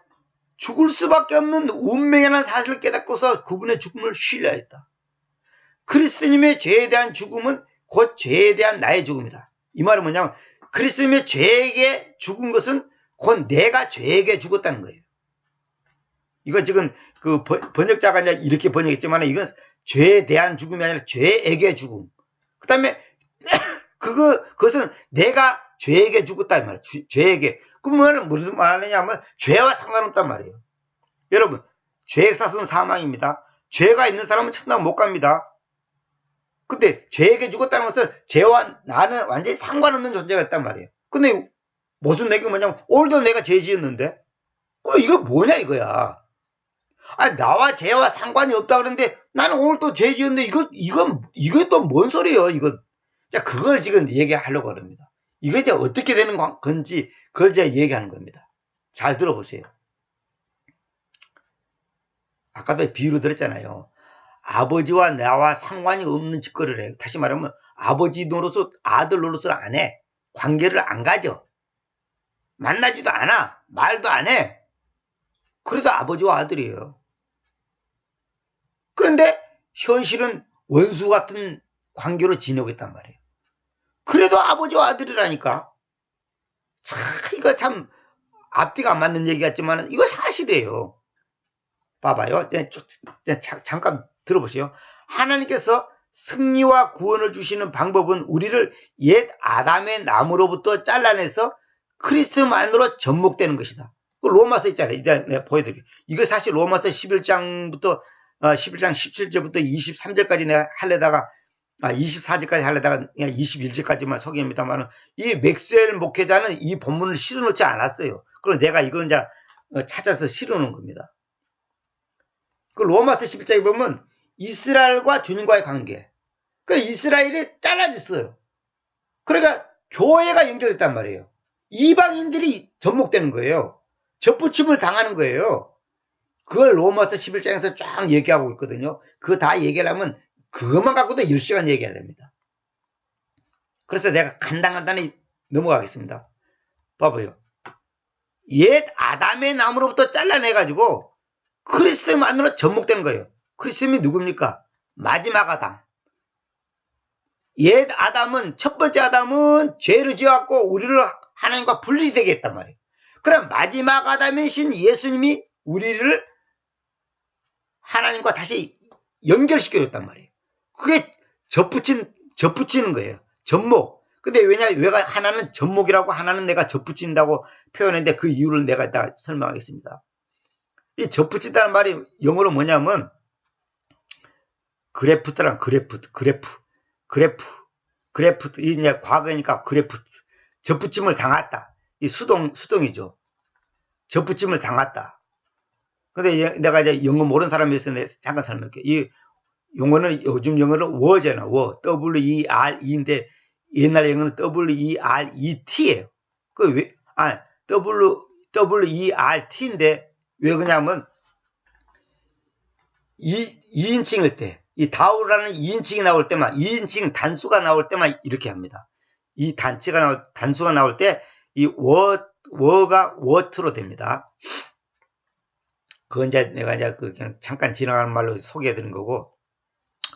죽을 수밖에 없는 운명이라는 사실을 깨닫고서 그분의 죽음을 신뢰하였다. 그리스도님의 죄에 대한 죽음은 곧 죄에 대한 나의 죽음이다. 이 말은 뭐냐면 그리스도님의 죄에게 죽은 것은 곧 내가 죄에게 죽었다는 거예요. 이거 지금 그 번역자가 이제 이렇게 번역했지만 이건 죄에 대한 죽음이 아니라 죄에게 죽음. 그 다음에 그것은 내가 죄에게 죽었다 이 말이에요. 죄에게. 그러면 무슨 말이냐면 죄와 상관없단 말이에요. 여러분, 죄의 삭은 사망입니다. 죄가 있는 사람은 천당 못 갑니다. 근데 죄에게 죽었다는 것은 죄와 나는 완전히 상관없는 존재가 있단 말이에요. 근데 무슨 얘기가 뭐냐면 오늘도 내가 죄 지었는데 이거 뭐냐 이거야. 나와 죄와 상관이 없다 그러는데 나는 오늘 또 죄 지었는데 이건 또 뭔 소리예요 이건. 자, 그걸 지금 얘기하려고 합니다. 이게 이제 어떻게 되는 건지 그걸 제가 얘기하는 겁니다. 잘 들어보세요. 아까도 비유로 들었잖아요. 아버지와 나와 상관이 없는 짓거리를 해요. 다시 말하면 아버지 노릇을 아들 노릇을 안 해. 관계를 안 가져. 만나지도 않아. 말도 안 해. 그래도 아버지와 아들이에요. 그런데 현실은 원수 같은 관계로 지내고 있단 말이에요. 그래도 아버지와 아들이라니까. 이거 참 앞뒤가 안 맞는 얘기 같지만 이거 사실이에요. 봐봐요. 잠깐 들어보세요. 하나님께서 승리와 구원을 주시는 방법은 우리를 옛 아담의 나무로부터 잘라내서 그리스도만으로 접목되는 것이다. 그 로마서 있잖아요. 이제 내가 보여드릴게요. 이거 사실 로마서 11장 17절부터 23절까지 내가 하려다가 24절까지 하려다가 그냥 21절까지만 소개합니다만 이 맥스웰 목회자는 이 본문을 실어놓지 않았어요. 그래서 내가 이걸 이제 찾아서 실어놓은 겁니다. 그 로마서 11장에 보면 이스라엘과 주님과의 관계. 그러니까 이스라엘이 잘라졌어요. 그러니까 교회가 연결됐단 말이에요. 이방인들이 접목되는 거예요. 접붙임을 당하는 거예요. 그걸 로마서 11장에서 쫙 얘기하고 있거든요. 그거 다 얘기하려면 그것만 갖고도 10시간 얘기해야 됩니다. 그래서 내가 간단히 넘어가겠습니다. 봐봐요. 옛 아담의 나무로부터 잘라내가지고 그리스도만으로 접목되는 거예요. 그리스도님이 누굽니까? 마지막 아담. 옛 아담은 첫 번째 아담은 죄를 지어갖고 우리를 하나님과 분리되게 했단 말이에요. 그럼 마지막 아담이신 예수님이 우리를 하나님과 다시 연결시켜줬단 말이에요. 그게 접붙이는 거예요. 접목. 근데 왜가 하나는 접목이라고 하나는 내가 접붙인다고 표현했는데 그 이유를 내가 이따 설명하겠습니다. 이 접붙인다는 말이 영어로 뭐냐면 그래프트란 그래프. 이제 과거니까 그래프트. 접붙임을 당했다. 이 수동이죠. 접붙임을 당했다. 근데 내가 이제 영어 모르는 사람이어서 잠깐 설명할게요. 이 용어는 요즘 영어는 워잖아. W-E-R-E인데 옛날 영어는 W-E-R-E-T예요. W-E-R-T인데 왜 그러냐면 2인칭일 때, 이 다우라는 2인칭이 나올 때만, 2인칭 단수가 나올 때만 이렇게 합니다. 이 단수가 나올 때, 이 워가 워트로 됩니다. 그건 이제 내가 이제 그냥 잠깐 지나가는 말로 소개해 드린 거고,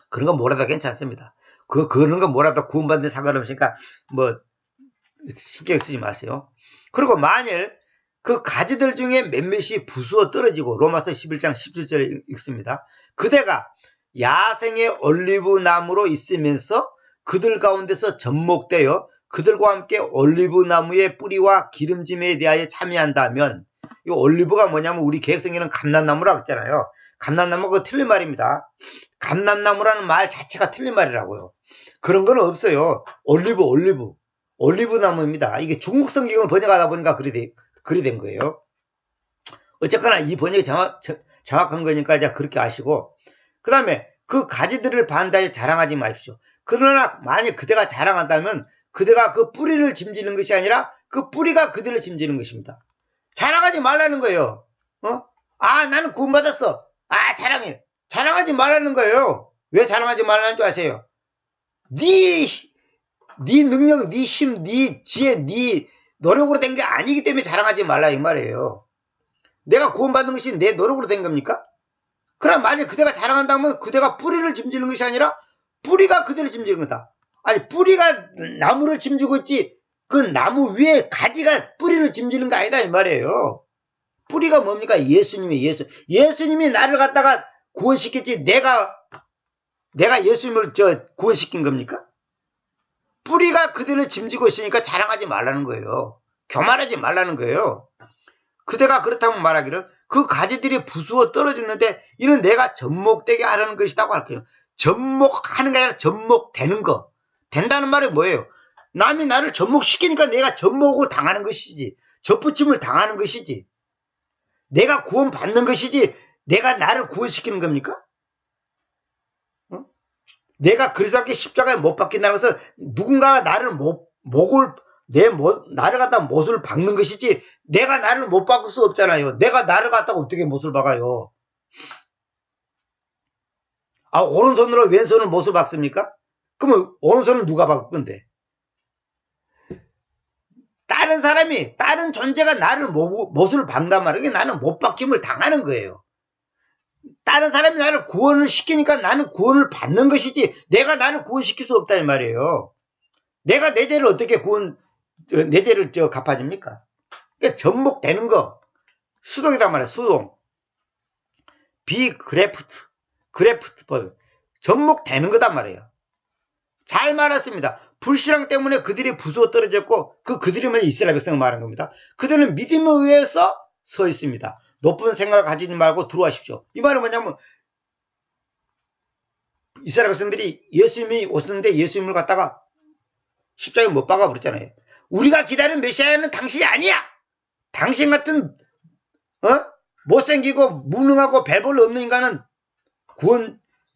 그런 거 뭐라도 괜찮습니다. 그런 거 뭐라도 구원받는 상관없으니까, 신경 쓰지 마세요. 그리고 만일 그 가지들 중에 몇몇이 부수어 떨어지고 로마서 11장 17절에 읽습니다. 그대가 야생의 올리브 나무로 있으면서 그들 가운데서 접목되어 그들과 함께 올리브 나무의 뿌리와 기름짐에 대하여 참여한다면 이 올리브가 뭐냐면 우리 개혁성에는 감람나무라고 했잖아요. 감람나무 그거 틀린 말입니다. 감람나무라는 말 자체가 틀린 말이라고요. 그런 건 없어요. 올리브 나무입니다. 이게 중국 성경을 번역하다 보니까 그리 된 거예요. 어쨌거나 이 번역이 정확한 거니까 이제 그렇게 아시고, 그 다음에 그 가지들을 반다에 자랑하지 마십시오. 그러나 만약 그대가 자랑한다면 그대가 그 뿌리를 짐지는 것이 아니라 그 뿌리가 그대를 짐지는 것입니다. 자랑하지 말라는 거예요. 나는 구원받았어. 자랑해. 자랑하지 말라는 거예요. 왜 자랑하지 말라는 줄 아세요? 네 능력, 네 힘, 네 지혜, 네 노력으로 된 게 아니기 때문에 자랑하지 말라 이 말이에요. 내가 구원받은 것이 내 노력으로 된 겁니까? 그럼 만약 그대가 자랑한다면 그대가 뿌리를 짐지는 것이 아니라 뿌리가 그대를 짐지는 거다. 아니, 뿌리가 나무를 짐지고 있지 그 나무 위에 가지가 뿌리를 짐지는 거 아니다 이 말이에요. 뿌리가 뭡니까? 예수님이 나를 갖다가 구원시켰지 내가 예수님을 구원시킨 겁니까? 뿌리가 그대를 짐지고 있으니까 자랑하지 말라는 거예요. 교만하지 말라는 거예요. 그대가 그렇다면 말하기를 그 가지들이 부수어 떨어지는데 이는 내가 접목되게 하려는 것이라고 할게요. 접목하는 게 아니라 접목되는 거. 된다는 말이 뭐예요? 남이 나를 접목시키니까 내가 접목을 당하는 것이지. 접붙임을 당하는 것이지. 내가 구원받는 것이지 내가 나를 구원시키는 겁니까? 내가 그리스도께 십자가에 못 박힌다는 것은 누군가가 나를 나를 갖다 못을 박는 것이지 내가 나를 못 박을 수 없잖아요. 내가 나를 갖다가 어떻게 못을 박아요? 오른손으로 왼손을 못을 박습니까? 그러면 오른손은 누가 박을 건데? 다른 존재가 나를 못을 박는단 말이에요. 나는 못 박힘을 당하는 거예요. 다른 사람이 나를 구원을 시키니까 나는 구원을 받는 것이지 내가 나를 구원시킬 수 없다 이 말이에요. 내가 내 죄를 어떻게 내 죄를 갚아줍니까? 그러니까 접목되는 거. 수동이단 말이에요. 수동. 그래프트 법. 접목되는 거단 말이에요. 잘 말했습니다. 불신앙 때문에 그들이 부수어 떨어졌고 그들이면 이스라엘 백성을 말한 겁니다. 그들은 믿음에 의해서 서 있습니다. 높은 생각을 가지지 말고 들어와십시오. 이 말은 뭐냐면 이스라엘 백성들이 예수님이 오셨는데 예수님을 갖다가 십자가에 못 박아 버렸잖아요. 우리가 기다리는 메시아는 당신이 아니야. 당신 같은 못생기고 무능하고 별볼로 없는 인간은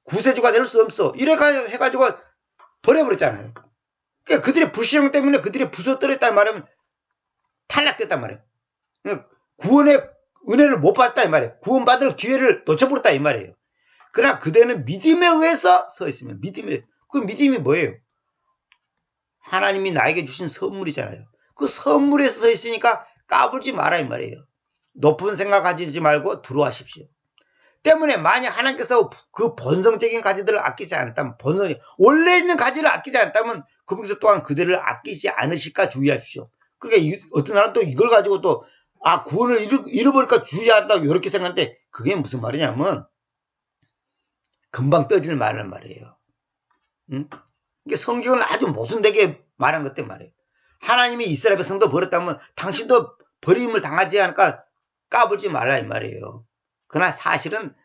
구세주가 될 수 없어. 이래 해가지고 버려버렸잖아요. 그러니까 그들의 불신앙 때문에 그들이 부서뜨렸단 말이면 탈락됐단 말이에요. 구원의 은혜를 못 받았다 이 말이에요. 구원받을 기회를 놓쳐버렸다 이 말이에요. 그러나 그대는 믿음에 의해서 서 있으면 그 믿음이 뭐예요? 하나님이 나에게 주신 선물이잖아요. 그 선물에서 서 있으니까 까불지 마라 이 말이에요. 높은 생각 가지지 말고 들어와십시오. 때문에 만약 하나님께서 그 본성적인 가지들을 아끼지 않았다면 원래 있는 가지를 아끼지 않았다면 그분께서 또한 그들을 아끼지 않으실까 주의하십시오. 그러니까 어떤 사람은 또 이걸 가지고 또 구원을 잃어버릴까 주의하다 이렇게 생각하는데 그게 무슨 말이냐면 금방 떠질 말을 말이에요. 이게 성경을 아주 모순되게 말한 것 때문에 말이에요. 하나님이 이스라엘 백성도 버렸다면 당신도 버림을 당하지 않을까 까불지 말라 이 말이에요. 그러나 사실은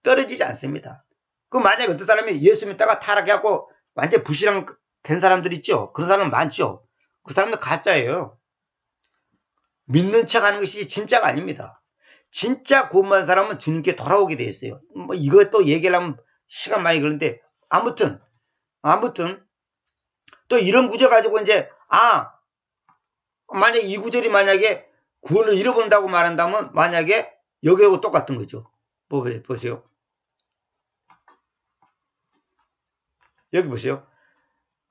떨어지지 않습니다. 만약에 어떤 사람이 예수 믿다가 타락하고 완전 불신앙 된 사람들 있죠. 그런 사람 많죠. 그 사람들 가짜예요. 믿는 척 하는 것이 진짜가 아닙니다. 진짜 구원받은 사람은 주님께 돌아오게 되어 있어요. 이것도 얘기하려면 시간 많이 걸리는데 아무튼 또 이런 구절 가지고 이제 만약에 이 구절이 만약에 구원을 잃어본다고 말한다면 만약에 여기하고 똑같은 거죠. 보세요. 여기 보세요.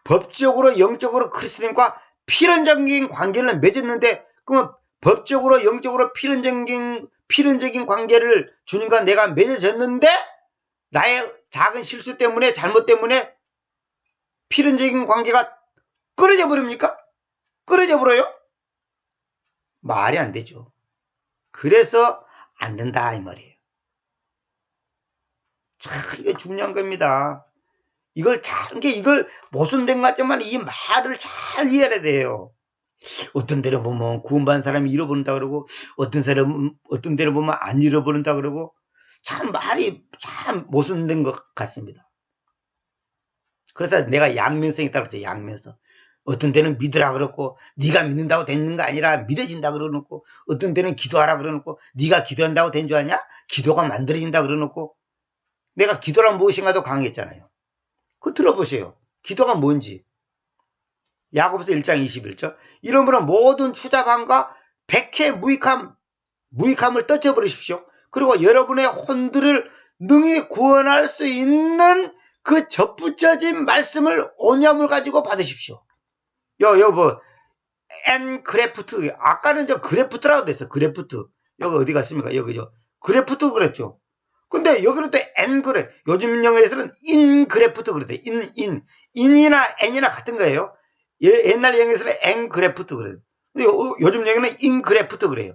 법적으로 영적으로 그리스도님과 필연적인 관계를 맺었는데 그러면 법적으로 영적으로 필연적인 관계를 주님과 내가 맺어졌는데 나의 작은 실수 때문에 잘못 때문에 필연적인 관계가 끊어져 버립니까? 끊어져 버려요? 말이 안 되죠. 그래서 안 된다 이 말이에요. 참 이게 중요한 겁니다. 이걸 모순된 것 같지만 이 말을 잘 이해해야 돼요. 어떤 데로 보면 구원받은 사람이 잃어버린다 그러고 어떤 데로 보면 안 잃어버린다 그러고 참 말이 참 모순된 것 같습니다. 그래서 내가 양면성이 있다고 그랬죠. 양면성. 어떤 데는 믿으라 그러고 네가 믿는다고 되는 거 아니라 믿어진다 그러놓고, 어떤 데는 기도하라 그러놓고 네가 기도한다고 된 줄 아냐? 기도가 만들어진다 그러놓고. 내가 기도란 무엇인가도 강의했잖아요. 그거 들어보세요. 기도가 뭔지. 야고보서 1장 21절. 이러므로 모든 추잡함과 백해 무익함을 떨쳐버리십시오. 그리고 여러분의 혼들을 능히 구원할 수 있는 그 접붙여진 말씀을 오념을 가지고 받으십시오. 뭐 엔그래프트, 아까는 저 그래프트라고 됐어. 그래프트. 여기 어디 갔습니까? 여기죠. 그래프트 그랬죠. 근데 여기는 또 엔그래. 요즘 영어에서는 인그래프트 그랬대. 인이나 n이나 같은 거예요. 옛날 영어에서는 엔그래프트 그래요. 근데 요즘 영어는 인그래프트 그래요.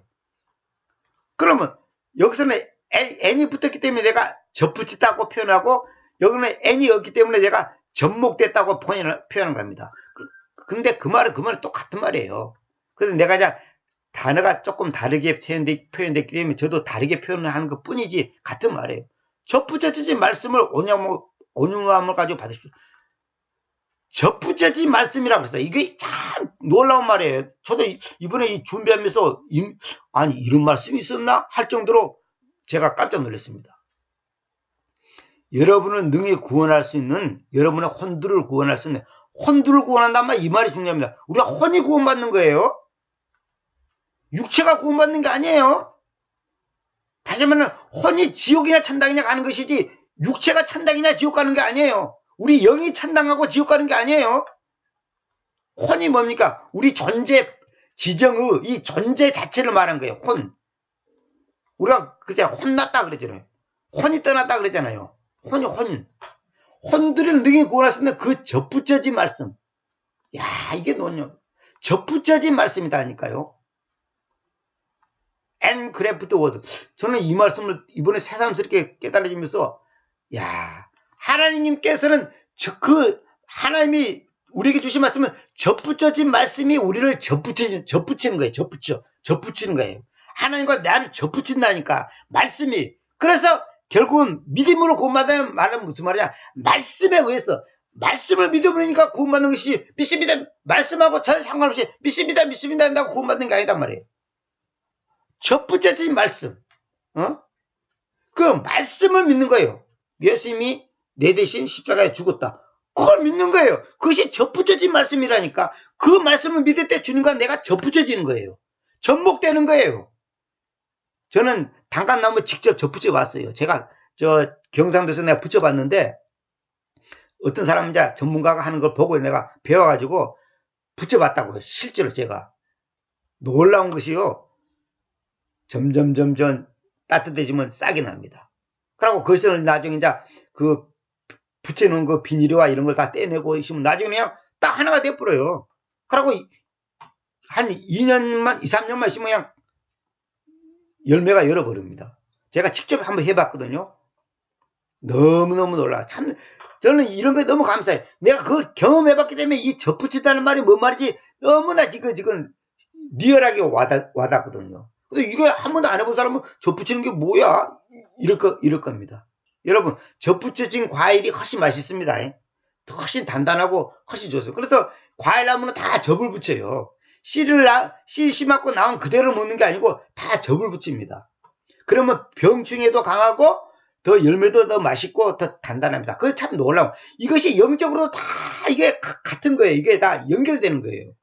그러면 여기서는 n이 붙었기 때문에 내가 접붙였다고 표현하고, 여기는 n이 없기 때문에 내가 접목됐다고 표현한 겁니다. 근데 그 말은 똑같은 말이에요. 그래서 내가 이제 단어가 조금 다르게 표현됐기 때문에 저도 다르게 표현을 하는 것 뿐이지 같은 말이에요. 접붙여진 말씀을 온유함을 가지고 받으십시오. 접붙여진 말씀이라고 그랬어요. 이게 참 놀라운 말이에요. 저도 이번에 준비하면서 아니 이런 말씀이 있었나 할 정도로 제가 깜짝 놀랐습니다. 여러분을 능히 구원할 수 있는, 여러분의 혼들을 구원할 수 있는, 혼들을 구원한다는 말, 이 말이 중요합니다. 우리가 혼이 구원받는 거예요. 육체가 구원받는 게 아니에요. 다시 말하면 혼이 지옥이냐 천당이냐 가는 것이지 육체가 천당이냐 지옥 가는 게 아니에요. 우리 영이 천당하고 지옥 가는 게 아니에요. 혼이 뭡니까? 우리 존재 지정의 이 존재 자체를 말한 거예요. 혼. 우리가 그냥 혼났다 그랬잖아요. 혼이 떠났다 그랬잖아요. 혼들을 능히 구원할 수 있는 그 접붙여진 말씀. 야, 이게 뭐냐? 접붙여진 말씀이다니까요. 엔그래프트 워드. 저는 이 말씀을 이번에 새삼스럽게 깨달아지면서, 야, 하나님께서는 하나님이 우리에게 주신 말씀은 접붙여진 말씀이 우리를 접붙이는 거예요. 접붙이는 거예요. 하나님과 나를 접붙인다니까 말씀이. 그래서 결국은 믿음으로 구원받는 말은 무슨 말이냐? 말씀에 의해서, 말씀을 믿어버리니까 구원받는 것이, 믿습니다. 말씀하고 전혀 상관없이 믿습니다 한다고 구원받는 게 아니단 말이에요. 접붙여진 말씀. 그 말씀을 믿는 거예요. 예수님이 내 대신 십자가에 죽었다. 그걸 믿는 거예요. 그것이 접붙여진 말씀이라니까. 그 말씀을 믿을 때 주님과 내가 접붙여지는 거예요. 접목되는 거예요. 저는 단감나무 직접 접붙여 봤어요. 제가 저 경상도에서 내가 붙여봤는데, 어떤 사람 이제 전문가가 하는 걸 보고 내가 배워가지고 붙여봤다고요. 실제로 제가. 놀라운 것이요. 점점 따뜻해지면 싹이 납니다. 그리고 그것을 나중에 이제 그 붙여놓은 그 비닐과 이런 걸 다 떼내고 있으면 나중에 그냥 딱 하나가 돼버려요. 그리고 한 2년만, 2, 3년만 있으면 그냥 열매가 열어버립니다. 제가 직접 한번 해봤거든요. 너무너무 놀라. 참, 저는 이런 거에 너무 감사해요. 내가 그걸 경험해봤기 때문에 이 접붙인다는 말이 뭔 말이지 너무나 지금 리얼하게 와닿거든요. 근데 이거 한 번도 안 해본 사람은 접붙이는 게 뭐야? 이럴 겁니다. 여러분, 접붙여진 과일이 훨씬 맛있습니다. 훨씬 단단하고 훨씬 좋습니다. 그래서 과일 나무는 다 접을 붙여요. 씨 심었고 나온 그대로 먹는 게 아니고 다 접을 붙입니다. 그러면 병충해도 강하고 더 열매도 더 맛있고 더 단단합니다. 그게 참 놀라워. 이것이 영적으로 다 이게 같은 거예요. 이게 다 연결되는 거예요.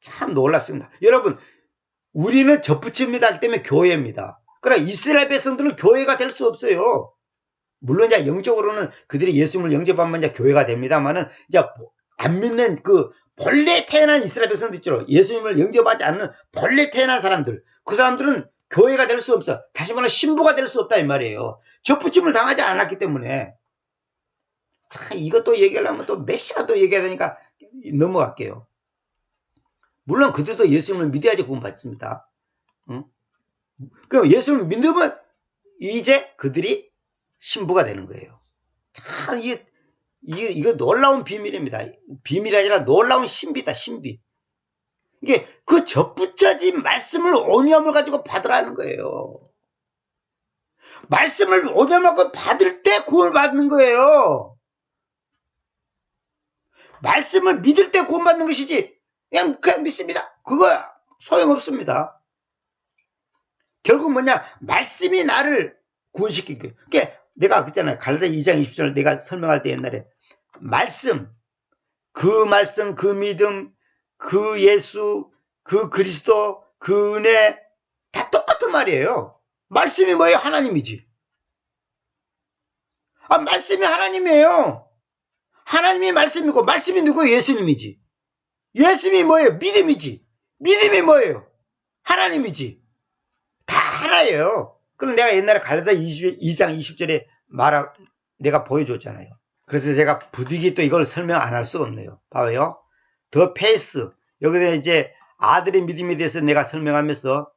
참 놀랍습니다. 여러분, 우리는 접붙입니다 하기 때문에 교회입니다. 그러나 이스라엘 백성들은 교회가 될 수 없어요. 물론 이제 영적으로는 그들이 예수님을 영접하면 이제 교회가 됩니다만은, 이제 안 믿는 그 본래 태어난 이스라엘 백성들 있죠. 예수님을 영접하지 않는 본래 태어난 사람들, 그 사람들은 교회가 될 수 없어. 다시 말하면 신부가 될 수 없다 이 말이에요. 접붙임을 당하지 않았기 때문에. 자, 이것도 얘기하려면 또 몇 시간 또 얘기해야 되니까 넘어갈게요. 물론 그들도 예수님을 믿어야지 구원받습니다. 그럼 예수님을 믿으면 이제 그들이 신부가 되는 거예요. 참, 이거 놀라운 비밀입니다. 비밀이 아니라 놀라운 신비다, 신비. 이게 그 접붙여진 말씀을 온유함을 가지고 받으라는 거예요. 말씀을 오자마자 받을 때 구원을 받는 거예요. 말씀을 믿을 때 구원받는 것이지 그냥 믿습니다. 그거 소용없습니다. 결국 뭐냐? 말씀이 나를 구원시킨 거예요. 그러니까 내가 그랬잖아요. 갈라디아 2장 20절을 내가 설명할 때 옛날에 말씀, 그 믿음, 그 예수, 그 그리스도, 그 은혜 다 똑같은 말이에요. 말씀이 뭐예요? 하나님이지. 말씀이 하나님이에요. 하나님이 말씀이고 말씀이 누구예요? 예수님이지. 예수님이 뭐예요? 믿음이지. 믿음이 뭐예요? 하나님이지. 다 하나예요. 그럼 내가 옛날에 갈라디아 2장 20절에 내가 보여줬잖아요. 그래서 제가 부득이 또 이걸 설명 안 할 수가 없네요. 봐봐요. 더 페이스. 여기서 이제 아들의 믿음에 대해서 내가 설명하면서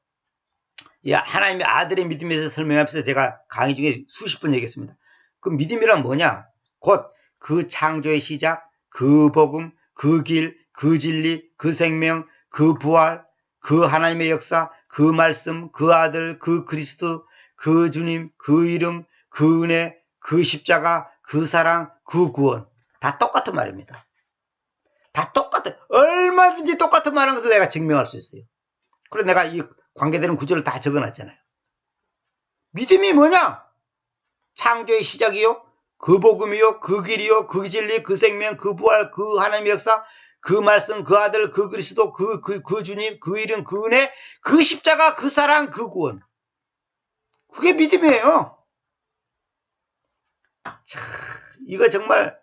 하나님의 아들의 믿음에 대해서 설명하면서 제가 강의 중에 수십 번 얘기했습니다. 그 믿음이란 뭐냐? 곧 그 창조의 시작, 그 복음, 그 길, 그 진리, 그 생명, 그 부활, 그 하나님의 역사, 그 말씀, 그 아들, 그 그리스도, 그 주님, 그 이름, 그 은혜, 그 십자가, 그 사랑, 그 구원. 다 똑같은 말입니다. 다 똑같아. 얼마든지 똑같은 말인 것을 내가 증명할 수 있어요. 그래서 내가 이 관계되는 구절을 다 적어놨잖아요. 믿음이 뭐냐? 창조의 시작이요, 그 복음이요, 그 길이요, 그 진리, 그 생명, 그 부활, 그 하나님의 역사, 그 말씀, 그 아들, 그 그리스도, 그 주님, 그 이름, 그 은혜, 그 십자가, 그 사랑, 그 구원. 그게 믿음이에요. 참, 이거 정말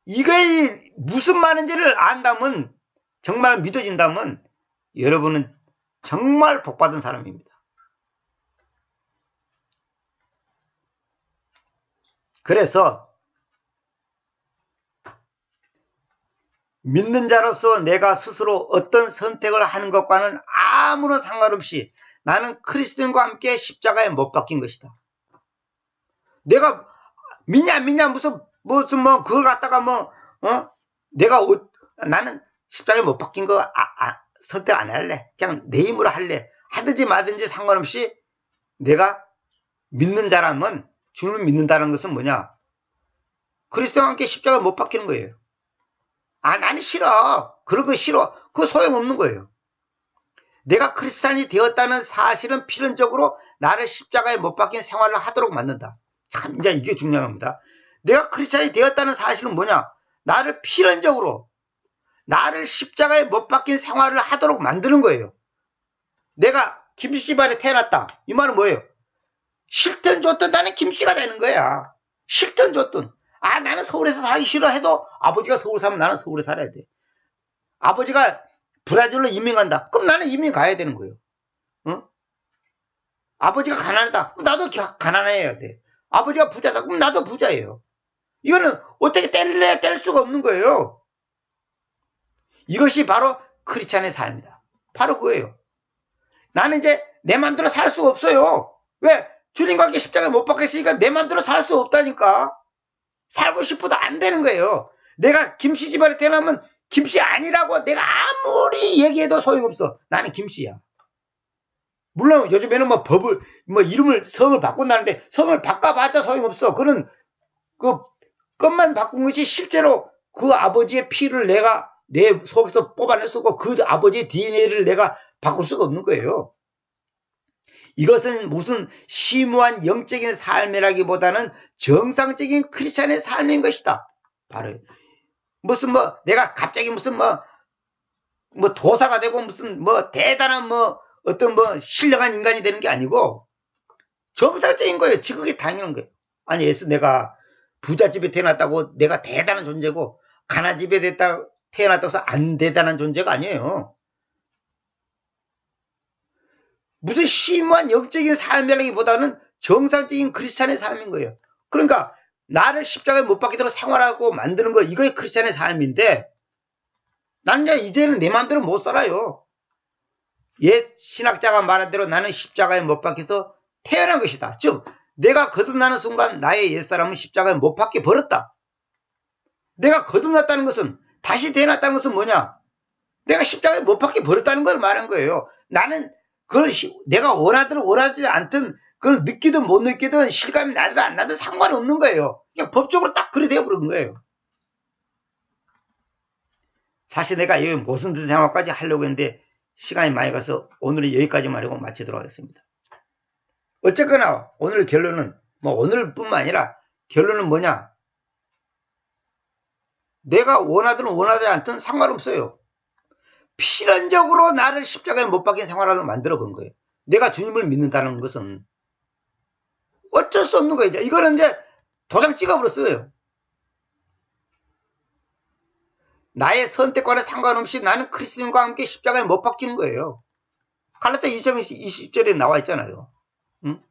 이게 무슨 말인지를 안다면, 정말 믿어진다면 여러분은 정말 복받은 사람입니다. 그래서 믿는 자로서 내가 스스로 어떤 선택을 하는 것과는 아무런 상관없이 나는 그리스도인과 함께 십자가에 못 박힌 것이다. 내가 믿냐 무슨 그걸 갖다가 나는 십자가에 못 박힌 거 선택 안 할래. 그냥 내 힘으로 할래. 하든지 마든지 상관없이 내가 믿는 자라면, 주님을 믿는다는 것은 뭐냐? 그리스도와 함께 십자가에 못 박히는 거예요. 나는 싫어. 그런 거 싫어. 그거 소용없는 거예요. 내가 크리스찬이 되었다는 사실은 필연적으로 나를 십자가에 못 박힌 생활을 하도록 만든다. 참, 이제 이게 중요한 겁니다. 내가 크리스찬이 되었다는 사실은 뭐냐? 나를 필연적으로, 나를 십자가에 못 박힌 생활을 하도록 만드는 거예요. 내가 김씨 집안에 태어났다. 이 말은 뭐예요? 싫든 좋든 나는 김씨가 되는 거야. 싫든 좋든. 나는 서울에서 살기 싫어해도 아버지가 서울 살면 나는 서울에 살아야 돼. 아버지가 브라질로 이민 간다. 그럼 나는 이민 가야 되는 거예요. 어? 아버지가 가난하다. 그럼 나도 가난해야 돼. 아버지가 부자다. 그럼 나도 부자예요. 이거는 어떻게 뗄 수가 없는 거예요. 이것이 바로 크리스찬의 삶이다. 바로 그거예요. 나는 이제 내 맘대로 살 수가 없어요. 왜? 주님과 함께 십자가에 못 박혔으니까 내 맘대로 살 수 없다니까. 살고 싶어도 안 되는 거예요. 내가 김씨 집안에 태어나면 김씨 아니라고 내가 아무리 얘기해도 소용없어. 나는 김씨야. 물론 요즘에는 법을 이름을 성을 바꾼다는데 성을 바꿔봤자 소용없어. 그는 그 것만 바꾼 것이 실제로 그 아버지의 피를 내가 내 속에서 뽑아낼 수 없고 그 아버지의 DNA를 내가 바꿀 수가 없는 거예요. 이것은 무슨 심오한 영적인 삶이라기보다는 정상적인 크리스찬의 삶인 것이다. 바로 무슨 내가 갑자기 무슨 도사가 되고 무슨 대단한 어떤 신령한 인간이 되는 게 아니고 정상적인 거예요. 지극히 당연한 거예요. 아니 내가 부잣집에 태어났다고 내가 대단한 존재고 가난집에 태어났다고 해서 안 대단한 존재가 아니에요. 무슨 심오한 영적인 삶이라기보다는 정상적인 크리스찬의 삶인 거예요. 그러니까 나를 십자가에 못 박히도록 생활하고 만드는 거, 이거의 크리스찬의 삶인데 나는 이제는 내 마음대로 못 살아요. 옛 신학자가 말한 대로 나는 십자가에 못 박혀서 태어난 것이다. 즉 내가 거듭나는 순간 나의 옛사람은 십자가에 못 박혀 버렸다. 내가 거듭났다는 것은, 다시 태어났다는 것은 뭐냐? 내가 십자가에 못 박혀 버렸다는 걸 말한 거예요. 나는 그걸 내가 원하든 원하지 않든 그걸 느끼든 못 느끼든 실감이 나든 안 나든 상관없는 거예요. 그냥 법적으로 딱 그래 되어버린 거예요. 사실 내가 여기 무슨 뜻 생각까지 하려고 했는데 시간이 많이 가서 오늘은 여기까지만 하고 마치도록 하겠습니다. 어쨌거나 오늘 결론은 오늘뿐만 아니라 결론은 뭐냐? 내가 원하든 원하지 않든 상관없어요. 필연적으로 나를 십자가에 못 박힌 생활을 만들어 본 거예요. 내가 주님을 믿는다는 것은 어쩔 수 없는 거예요. 이거는 이제 도장 찍어버렸어요. 나의 선택과는 상관없이 나는 그리스도인과 함께 십자가에 못 박히는 거예요. 갈라디아 2장 20절에 나와 있잖아요. 응?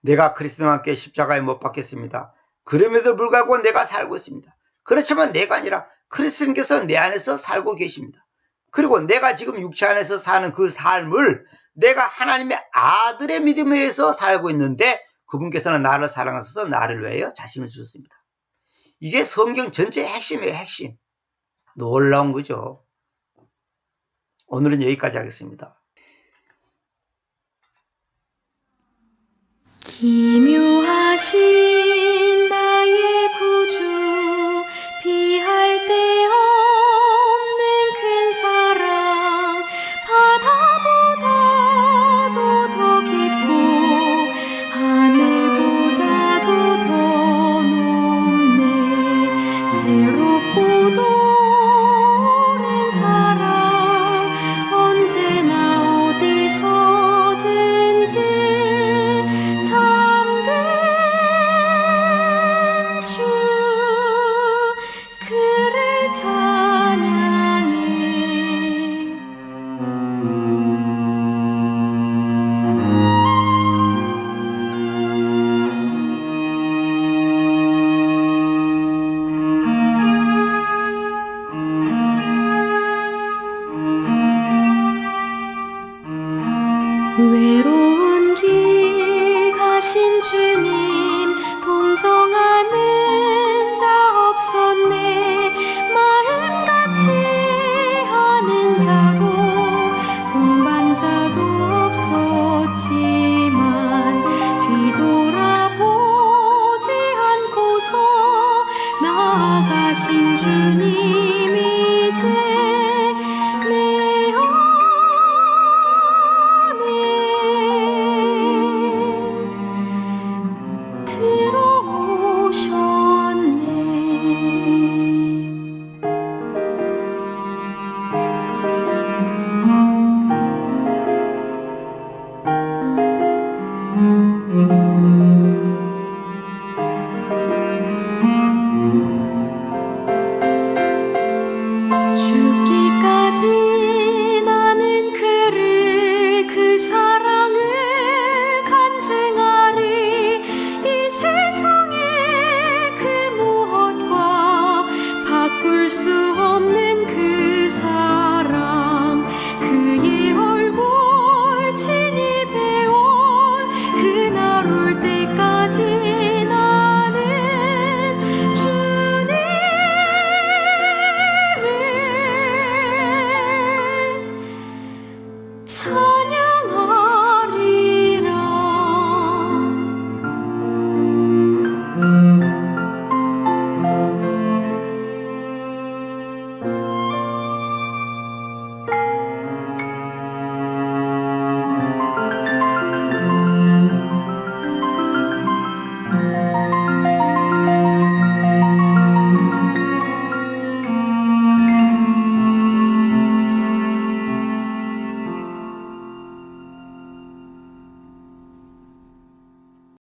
내가 그리스도와 함께 십자가에 못 박혔습니다. 그럼에도 불구하고 내가 살고 있습니다. 그렇지만 내가 아니라 그리스도께서 내 안에서 살고 계십니다. 그리고 내가 지금 육체 안에서 사는 그 삶을 내가 하나님의 아들의 믿음에 의해서 살고 있는데 그분께서는 나를 사랑하셔서 나를 위하여 자신을 주셨습니다. 이게 성경 전체의 핵심이에요. 핵심. 놀라운 거죠. 오늘은 여기까지 하겠습니다. 기묘하신 나의 구주, 비할 데 없는 큰 사랑, 바다보다도 더 깊고 하늘보다도 더 높네. 새롭고도 오랜 사랑, 언제나 어디서든지 참된 주, 그를 찬양해. 왜